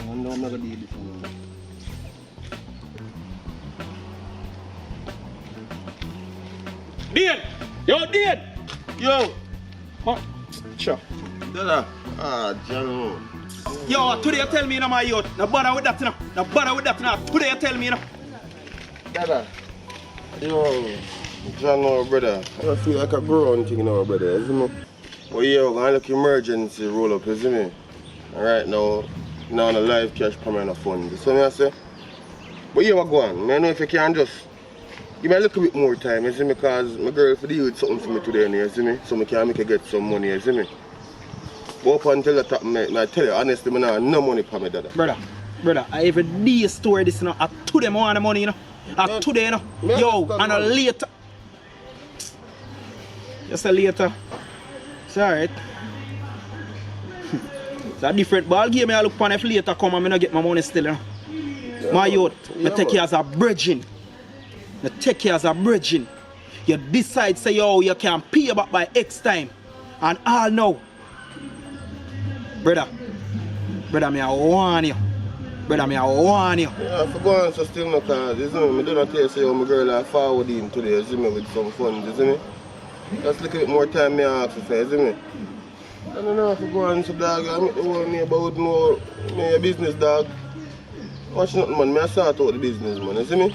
I'm not gonna do this one. Dean! Yo, Dean! Yo! Huh? Sure. Dada. Ah, Jano. Yo, today you tell me, my youth. No bother with that, no. No bother with that, no. Today you tell me, no. Dada. Yo, Jano, brother. I feel like a grown thing now, brother, isn't it? Well, yeah, we're gonna look emergency roll up, isn't it? Alright now, on a live cash permanent fund. You see what I say? But yeah, we're going. I know if you can just give me a little bit more time, you see me, because my girl for deal with something for me today, you see me? So I can make her get some money, you see me? But up until the top, I tell you, honestly, I have no money for me, Dada. Brother, I every day store this, you know. I to them want the money, you know. I today, you know. Yo, and a later. Just a later. It's alright. It's a different ball game. I look upon if later come and I get my money still, you know. Yeah, my youth, I take you as a bridging. I take you as a bridging. You decide, say, yo, you can pay back by X time. And all now. Brother, me I warn you. Brother, me I warn you. Yeah, for going so still no cause, you see me? I do not tell you, say, oh, my girl I forward in today, you see me, with some funds, you see me? Just look a bit more time me ask for, you see me? I don't know if you go on so dog, I make the whole me about more me a business dog. Watch nothing man, I start out the business man, you see me?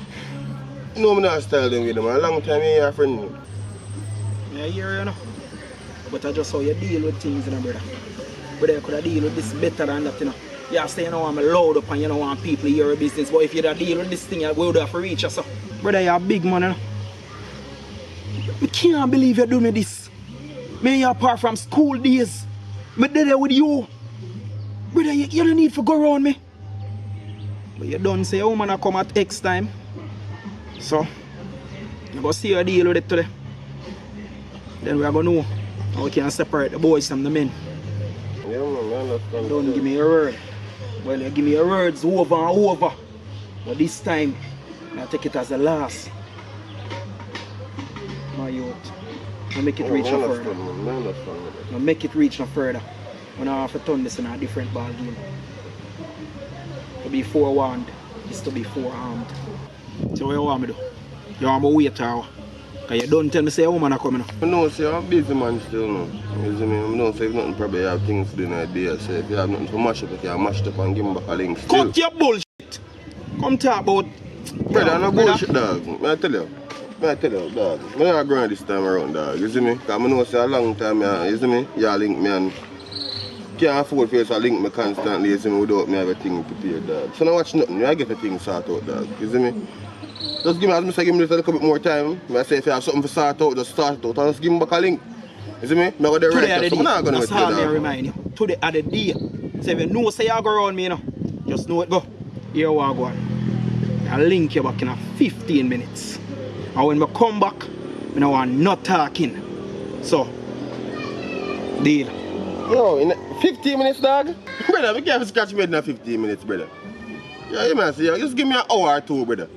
You know me not style them with them, a long time you a friend. Yeah, I hear you know. But I just how you deal with things, you know, brother. Brother, you could have deal with this better than that, you know. You say you know I'm loud up and you don't want people to hear your business, but if you deal with this thing, you would have to reach us. Brother, you're a big man, you know. I can't believe you do me this. Me apart from school days. Me there with you. Brother, you don't need to go around me. But you don't say, oh man, I come at X time. So, you go see your deal with it today. Then we are going to know how we can separate the boys from the men. Yeah, man, I understand. Don't give me your word. Well, you give me your words over and over. But this time, I take it as the last. My youth. I make it reach no further. I make it reach no further. When I have to turn this in a different ball game. To be forewarned is to be forearmed. So what you want me to do? You want me to wait or what? Because you don't tell me say a woman are coming up. I know say I'm a busy man still now. You see me? I know say if nothing probably have things to do in a day. So if you have nothing to mash up, you can mash it up and give me back a link still. Cut your bullshit! Come talk about... Brother, no bullshit dog. I tell you, dog. I'm not going this time around, dog. You see me? Because I know say a long time, you see me? You link me and can't afford for you to link me constantly, you see me, without me have a thing prepared, dog. So now watch nothing, I get a thing sorted out, dog. You see me? Just give me, as I say, give me a little bit more time. I say if you have something to sort out, just start it out and just give me back a link. You see me? I got the right, so I'm not going to that's how I remind you. Today at the day. So if you know say you go around me, you know, just know it go. Here we go. I'll link you back in 15 minutes. And when I come back, I don't want no talking. So, deal. Yo, in 15 minutes, dog? Brother, we can't scratch me in 15 minutes, brother. Yeah, you man, see, just give me an hour or two, brother.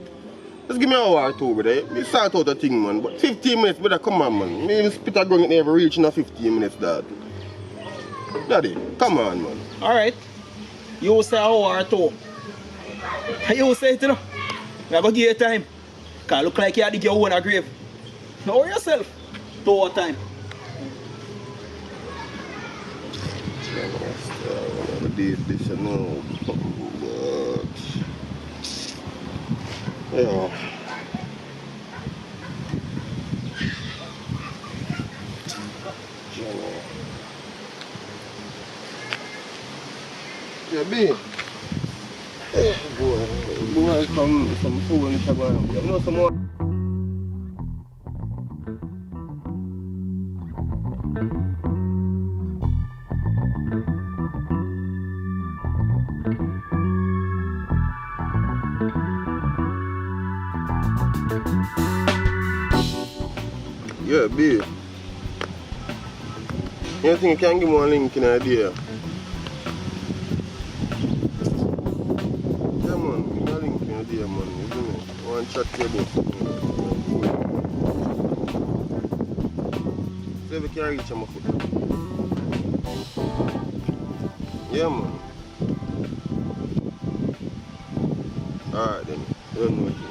Just give me an hour or two, brother. Me sort out a thing, man. But 15 minutes, brother, come on, man. Me even spit a gun, it never reach in a 15 minutes, dad. Daddy, come on, man. Alright. You say an hour or two. You say it, you know. I'm going to give you time. Because look like you dig your own grave. Now worry yourself. 2 hour time. I did this, you know. But... yeah. Yeah, B. Hey, boy. Boy, some food in Talawah. You know some more? Yeah, B. You think you can give me a link in idea? Yeah, man. Give me a link in idea, man. Isn't it? I want to chat to you about something. See if we can reach him. Yeah, man. Alright, then. You don't know what you mean.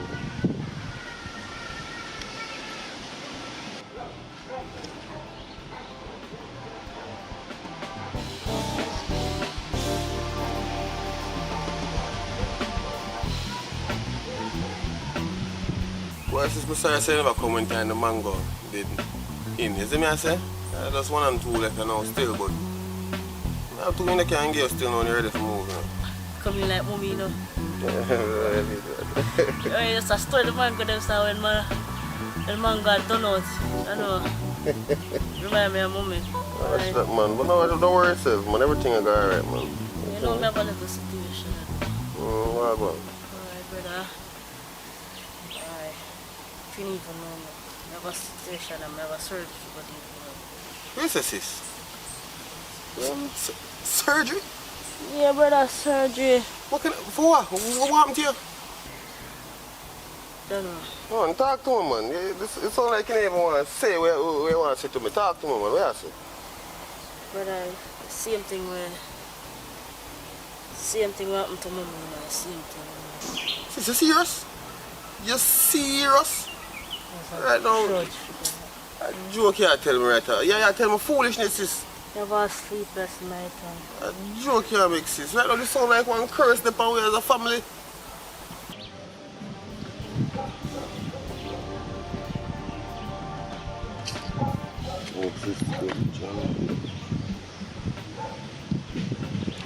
Well, since I say never come when time the mango did in, you see me I say? Just 1 and 2 left now still, but I have 2 in the can give still now ready for move now. Come in like mommy, you know. It's a story the mango them say when the mango done out, I know. Remind me of mommy. That's that, man, but no, don't worry yourself, man, everything will go alright, man. You know me have a little situation. What about? Alright, brother. If you even know me, I have a situation and I have a surgery for the evening. Yes, sis. Surgery? Yeah, brother, surgery. What can, for what? What happened to you? Don't know. Come on, talk to me, man. It sounds like you don't even want to say what you want to say to me. Talk to me, man. What you say? Brother, same thing happened to mommy, man. Same thing. Sis, you serious? You serious? Right now, a joke you tell me right now. Yeah, you tell me foolishness, sis. You have a sleepless night. A joke you make, sis. Right now, this sound like one curse upon we as a family. Oh, sis, good, John.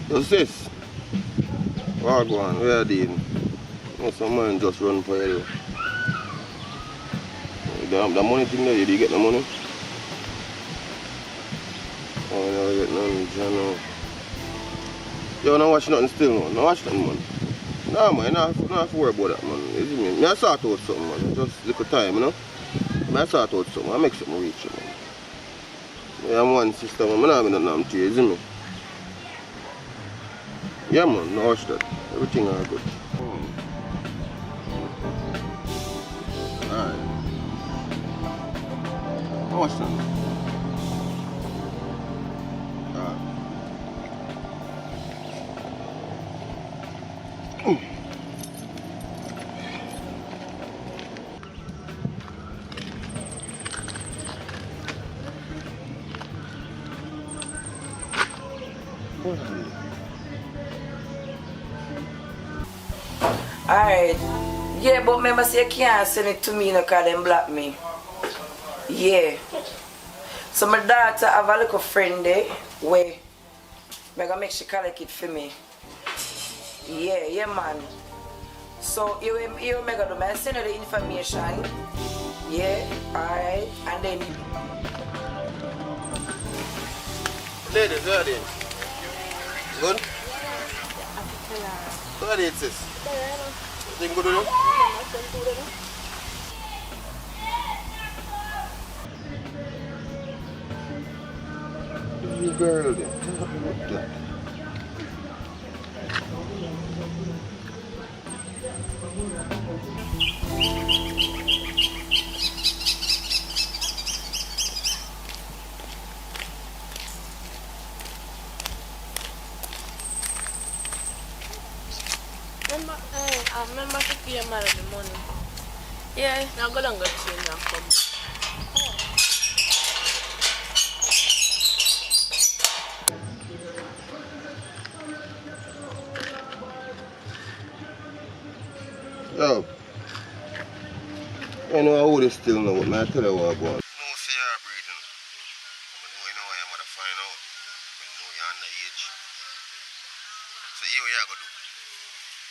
Yo, sis. What go on? Where are you doing? Some man just run for you. The money thing there, did you get the money? Oh, I never get none, John. Yo, don't watch nothing still, man. Don't watch nothing, man. Nah, man, you don't have to worry about that, man. You see me? I sort out something, man. Just little time, you know? I sort out something. I make something reach you, man. Yeah, I'm one sister, man. I don't have nothing to you, see me? Yeah, man, no watch that. Everything is good. Alright. How much time? Alright. Alright. Yeah, but remember say you can't send it to me because them block me. Yeah. So my daughter have a little friend there where I'm gonna make she collect it for me. Yeah, man. So you make a do I send her the information. Yeah, alright. And then Ladies, where are they? Good? Where are they, sis? Everything good with you? You girl there. What that? I remember to pay your mother the money. Yeah, now go down go change and come. Yo, I know how old is still now, but I tell you what I'm going. No, say you're breathing. I know you know why your mother find out. I know you're underage. So here what you going to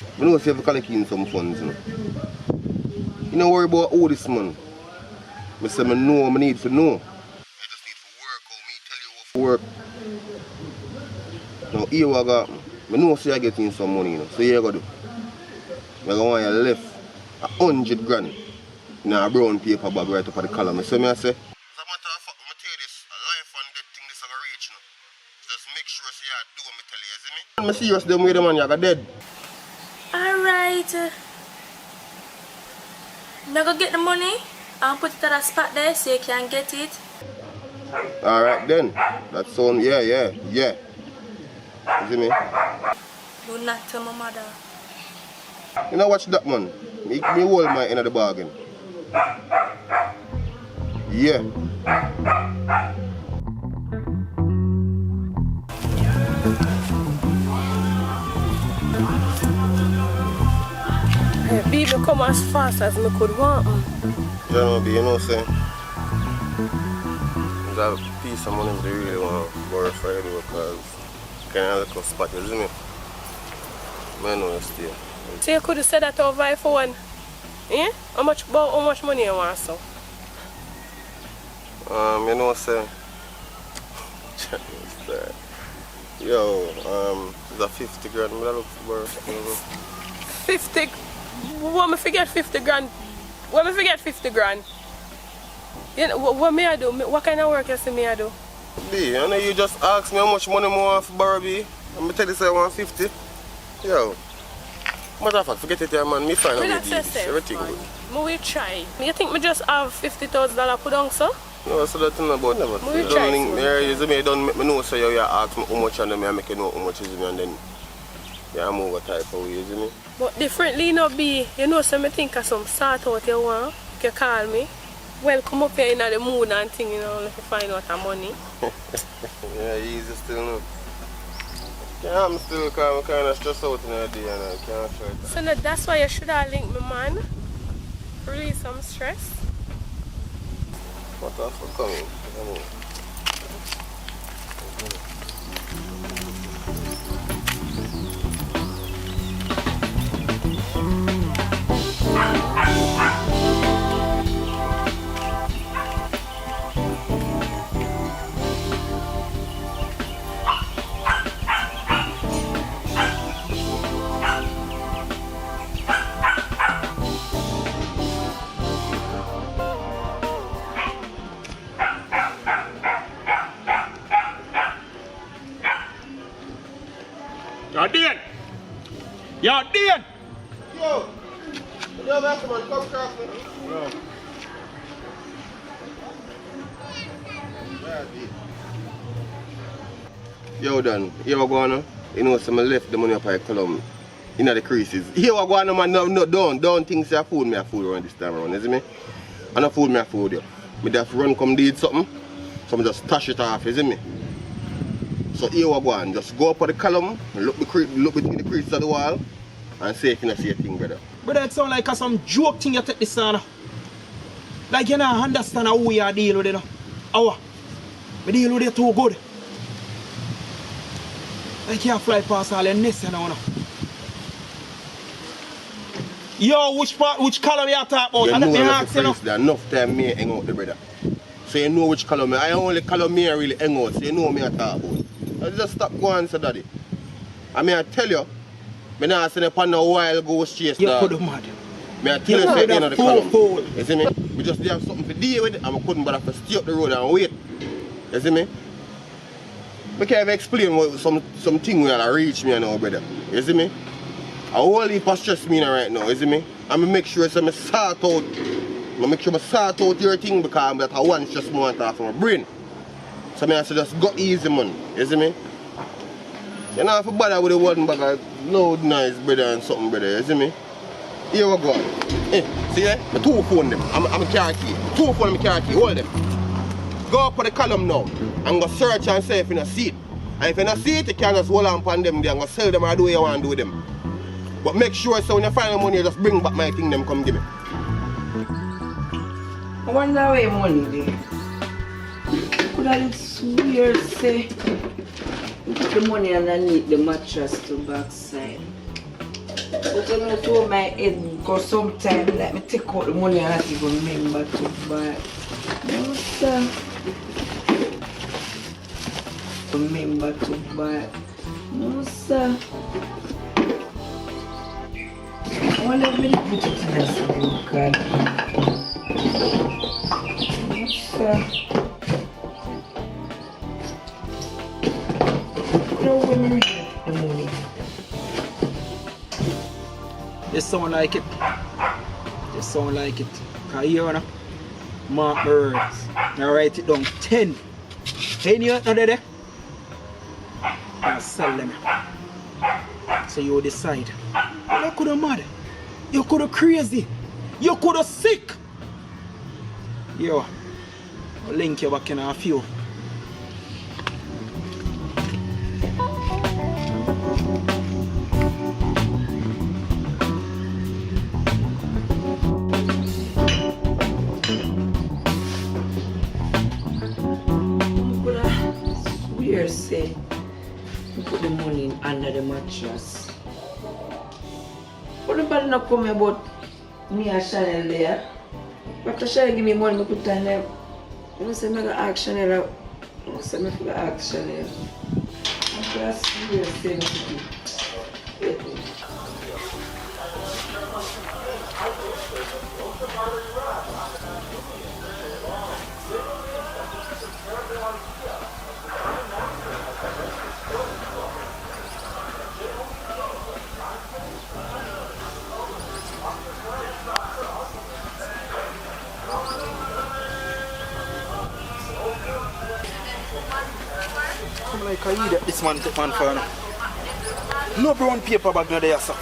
do? I know say you have to collect in some funds, you know. You don't worry about all this, man. I say I know I need to know. I just need to work how me tell you how to work. Now here what I got. I know say you're getting some money, you know. So here you go do. I want you left 100 grand in a brown paper bag right up at the column. So I say, as a matter of fact, I tell you this, a life and death thing this is going to reach you. Just make sure so you do what I tell you, you see me? I'm serious them way the man, you're dead. Alright. Now go get the money and put it at a spot there so you can get it. Alright then. That sound, yeah. You see me? Do not tell my mother. You know watch that man? Me hold my end of the bargain. Yeah. Hey, baby, come as fast as me could want. You know, you know what I'm saying? That piece of money they really want to borrow for you because kind of like a spot, you see me? I know you stay. So you could have said that over the phone. Yeah? How much money you want, so? You know what I'm saying? Yo, it's a 50 grand. I look for 50? What me forget 50 grand? What me forget 50 grand? You know, what may I do? What kind of work you see me I do? B, I know you just asked me how much money I want for borrow, B. I'm tell you say I want 50. Yo. Matter of fact, forget it here, man. Me find out everything good. Me will try. You think me just have $50,000 put on, so? No, so that's not about never. Me will try. You don't make me know, so you ask me how much and then I make you know how much is me and then you move a type of way, you see me? But differently not be, you know, so I think of some sort out you want, you call me. Well, come up here in the mood and thing, you know, if you find out the money. Yeah, easy still no. Yeah, I'm still kind of stressed out in the day and I can't show it. So no, that's why you should have linked me, man. Release some stress. What the fuck coming? You're dead! You're dead! Yo! Yo, back man, come cross me. Bro. Yo, Dan, here we go on. You know, so I left the money up at Column in the creases. Here we go on, man. No, don't think say I fool me, I fool around this time around, you see me? I don't fool me, I fool you. I just run come did something, so I just touch it off, you see me? So here we go on, just go up on the column, look between the creases of the wall, and say if you see a thing, brother. Brother, it sound like some joke thing you take this on. Like you don't understand how we are dealing with it. How? We deal with it too good. Like you fly past all the nests, you know. Yo, which color you talk about? You I know let me ask you. There's enough time me hang out the brother. So you know which color me. I only color me really hang out, so you know me I talk about. I just stop going so daddy. I mean I tell you, I not send upon no wild ghost chase. You could have mad. I tell you say the color. You see me? We just have something to deal with it and I couldn't bother to stay up the road and wait. You see me? I can't even explain what something will reach me now, brother. You see me? A whole heap of stress me right now, you see me? And I make sure I sort out. I make sure I sort out your thing because I want just more off my brain. So I say just go easy, man. You see me? You know, if you bother with the one bag of loud nice, brother, and something, brother. You see me? Here we go. See there? The two phone them. I'm a car key. Two phone, I'm a car key. Hold them. Go up on the column now and go search and see if you don't see it. And if you don't see it, you can just hold on upon them there and go sell them or do what you want to do with them. But make sure so when you find the money, you just bring back my thing, them come give me. I wonder where money there. Could I swear say put the money underneath the mattress to backside. But when I told my head go sometime let me take out the money and not even remember to buy. No sir. Remember to buy. No sir. I wonder if we put it in this God. No sir. The money. You sound like it. You sound like it. Cause you know, mark my words. Now write it down. 10. 10 you know there. I'll sell them. So you decide. You could have mad. You could have crazy. You could have sick. Yo, I'll link you back in a few. Say you put the money under the mattress. But nobody not come about me and Chanel there. After Chanel give me money, I put it on there. I say I gotta ask Chanel. I say I gotta ask Chanel. That's weird say me. Like I eat this man take man for now. No brown paper bag no there, sir.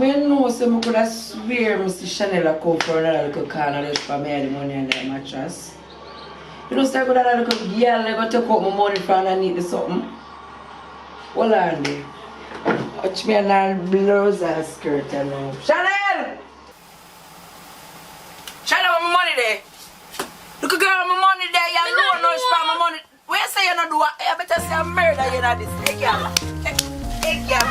I know so I could have swear Mr. Chanel come for another little corner for me and the money under the mattress. You know, so I could have a little girl I go take out my money from underneath the something. Hold on there. Watch me and all blouse and skirt and all. Chanel! Chanel, where my money there? Look at girl, my money there. You don't know for my money. Where you say you don't do it? I better say I'm murder you know this. Hey, girl. Hey, girl.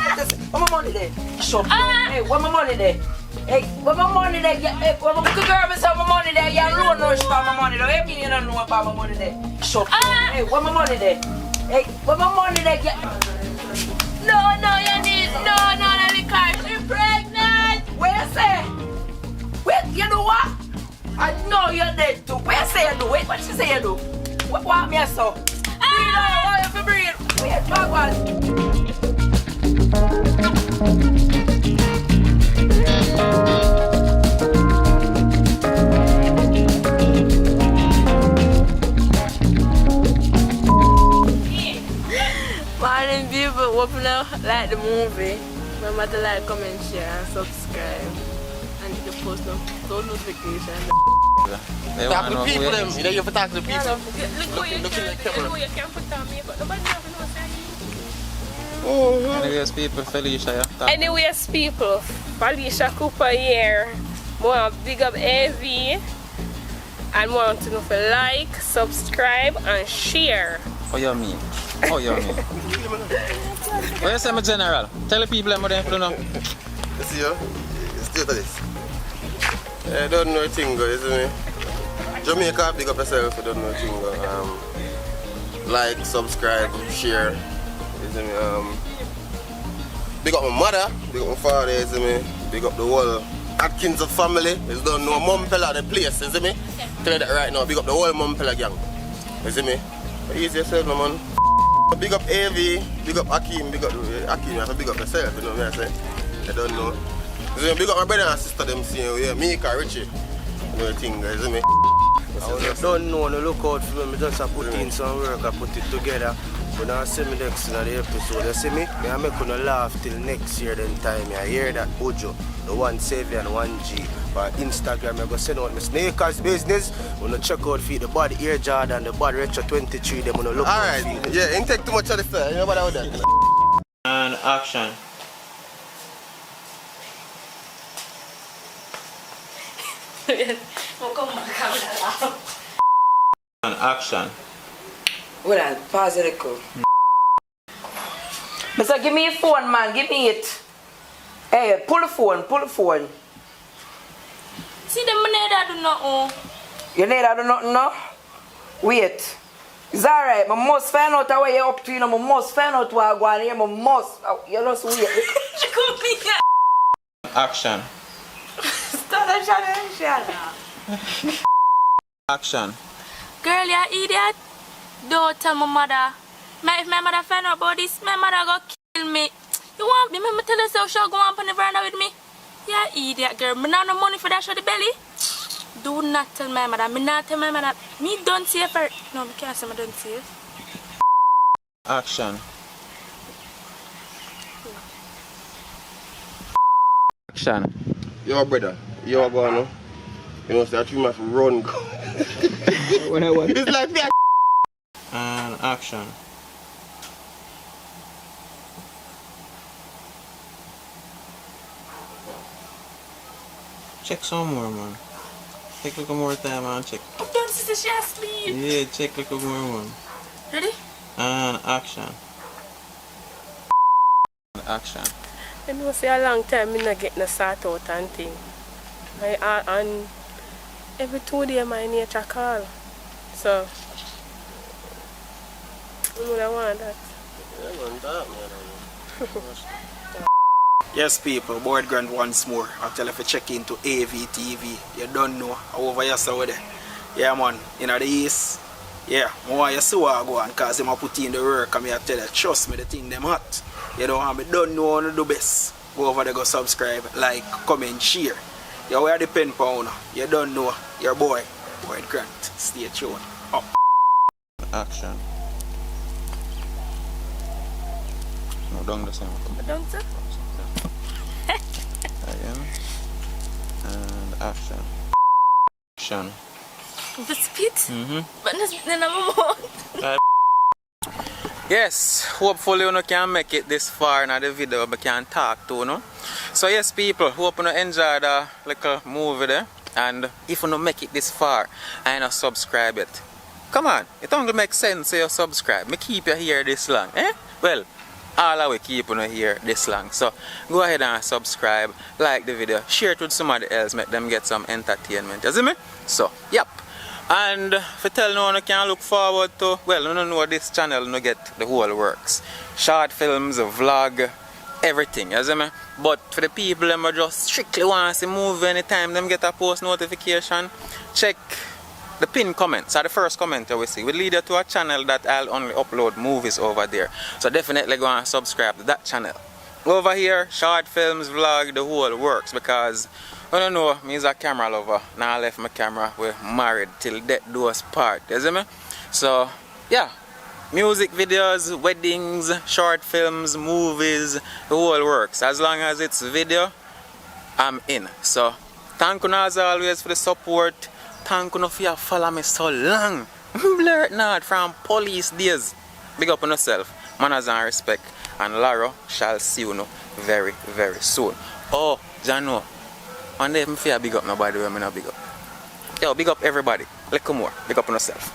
Where my money there? Shut up. Hey, where my money there? Hey, where my money there? Hey, where my girl say my money there? You don't know for my money there. You don't know about my money there. Shut up. Hey, where my money there? Hey, where my money there? No, you need the car. She's pregnant. Where you say? Wait, you know what? I know you're dead too. Where you say you do? Wait, what she say you do? What me so? Breathe out, why you have to breathe? Wait, back one. Morning people, hope you like the movie. Remember to like, comment, share and subscribe. And hit the post notification. Talk to the people them. You know you have to talk to the people. Look in the camera. You can't put on me, but nobody knows. Anyways, people, Felicia, yeah. Anyways, people, Felicia Cooper here. More big up AV. And want to know if you like, subscribe, and share. What you mean? Oh, you mean? What you say, my general? Tell the people what they don't know. You see, it's still this. I don't know a thing, isn't it? Jamaica, big up yourself, you don't know a thing. Like, subscribe, share, isn't it? Big up my mother, big up my father, you see me? Big up the whole Atkins family. You don't know Mumpella the place, you see me? Tell you that right now, big up the whole Mumpella gang. You see me? Easy yourself, no man. Big up AV, big up Akeem, big up Akeem, you have to big up yourself, you know what I'm saying? I don't know. You see me? Big up my brother and sister, them seeing yeah, Mika, Richie. You know the thing, you see me? I don't know, no look out for me, just put in some work, I put it together. When I see me next in the episode, you see me? I make you laugh till next year then time. I hear that Ojo, the 1 and 1G. For Instagram, I go send out my sneakers business. When I check out for the body Air Jordan, the body Retro 23, them gonna look alright, yeah, ain't take too much of the fair, you know about that. And action. And action. Well, pause it, cool. Mister, give me your phone, man. Give me it. Hey, pull the phone. Pull the phone. See, them neither do nothing. You neither do nothing, no? Wait. It's alright. I must find out what you're up to. You know, I must find out what I'm going here. I must. You just wait. She come here. Action. Stop that shot. Action. Girl, you idiot. Don't tell my mother. If my mother find out about this, my mother go kill me. You want me? Me tell her so she'll go on the veranda with me. Yeah, idiot girl. Me not no money for that show the belly. Do not tell my mother. Me not tell my mother. Me don't see it for. No, me can't say me don't see it. Action. Action. Yo brother, you go on. You know, so you must run. It's like that. And action. Check some more, man. Take a little more time, man. Check. Don't see she asleep. Yeah, check a little more, man. Ready? And action. Action. You know, say a long time I not get no sort out and thing. And every 2 days my nature call. So, I don't want that. Yes, people, Board Grand once more. I'll tell you if you check into AVTV. You don't know. Over here, so there. Yeah, man. In the east. Yeah, more you see what I go on because I'm put in the work and I tell you, trust me, the thing them hot. You know, I don't know how to do best. Go over there, go subscribe, like, comment, share. You wear the pen pound. You don't know. Your boy, Board Grant. Stay tuned. Up. Action. No, down the same. Don't sir. Again. And action. Action. The spit? Mm-hmm. But then I'm more. Yes, hopefully you can make it this far in the video but can talk to you. So yes people, hope you enjoy the little movie there. And if you don't make it this far and you subscribe it, come on, it only makes sense you subscribe. Me keep you here this long, eh? Well, all of we keep you here this long. So go ahead and subscribe, like the video, share it with somebody else, make them get some entertainment. You see me? So, yep. And for tell no one you can look forward to, well, you don't know this channel, you get the whole works. Short films, a vlog, everything, you see me? But for the people who just strictly want to see movie anytime them get a post notification, check the pinned comments, or the first comment you will see, will lead you to a channel that I'll only upload movies over there. So definitely go and subscribe to that channel. Over here, short films, vlog, the whole works, because I don't know, me is a camera lover. Now I left my camera, we're married till death do us part, you see me? So, yeah, music videos, weddings, short films, movies, the whole works. As long as it's video, I'm in. So, thank you as always for the support. Thank you for follow me so long. Blur it not from police days. Big up on yourself, manners and respect. And Laro shall see you very, very soon. Oh, Jano. One day, I feel big up nobody when I not big up. Yo, big up everybody. Little more. Big up on yourself.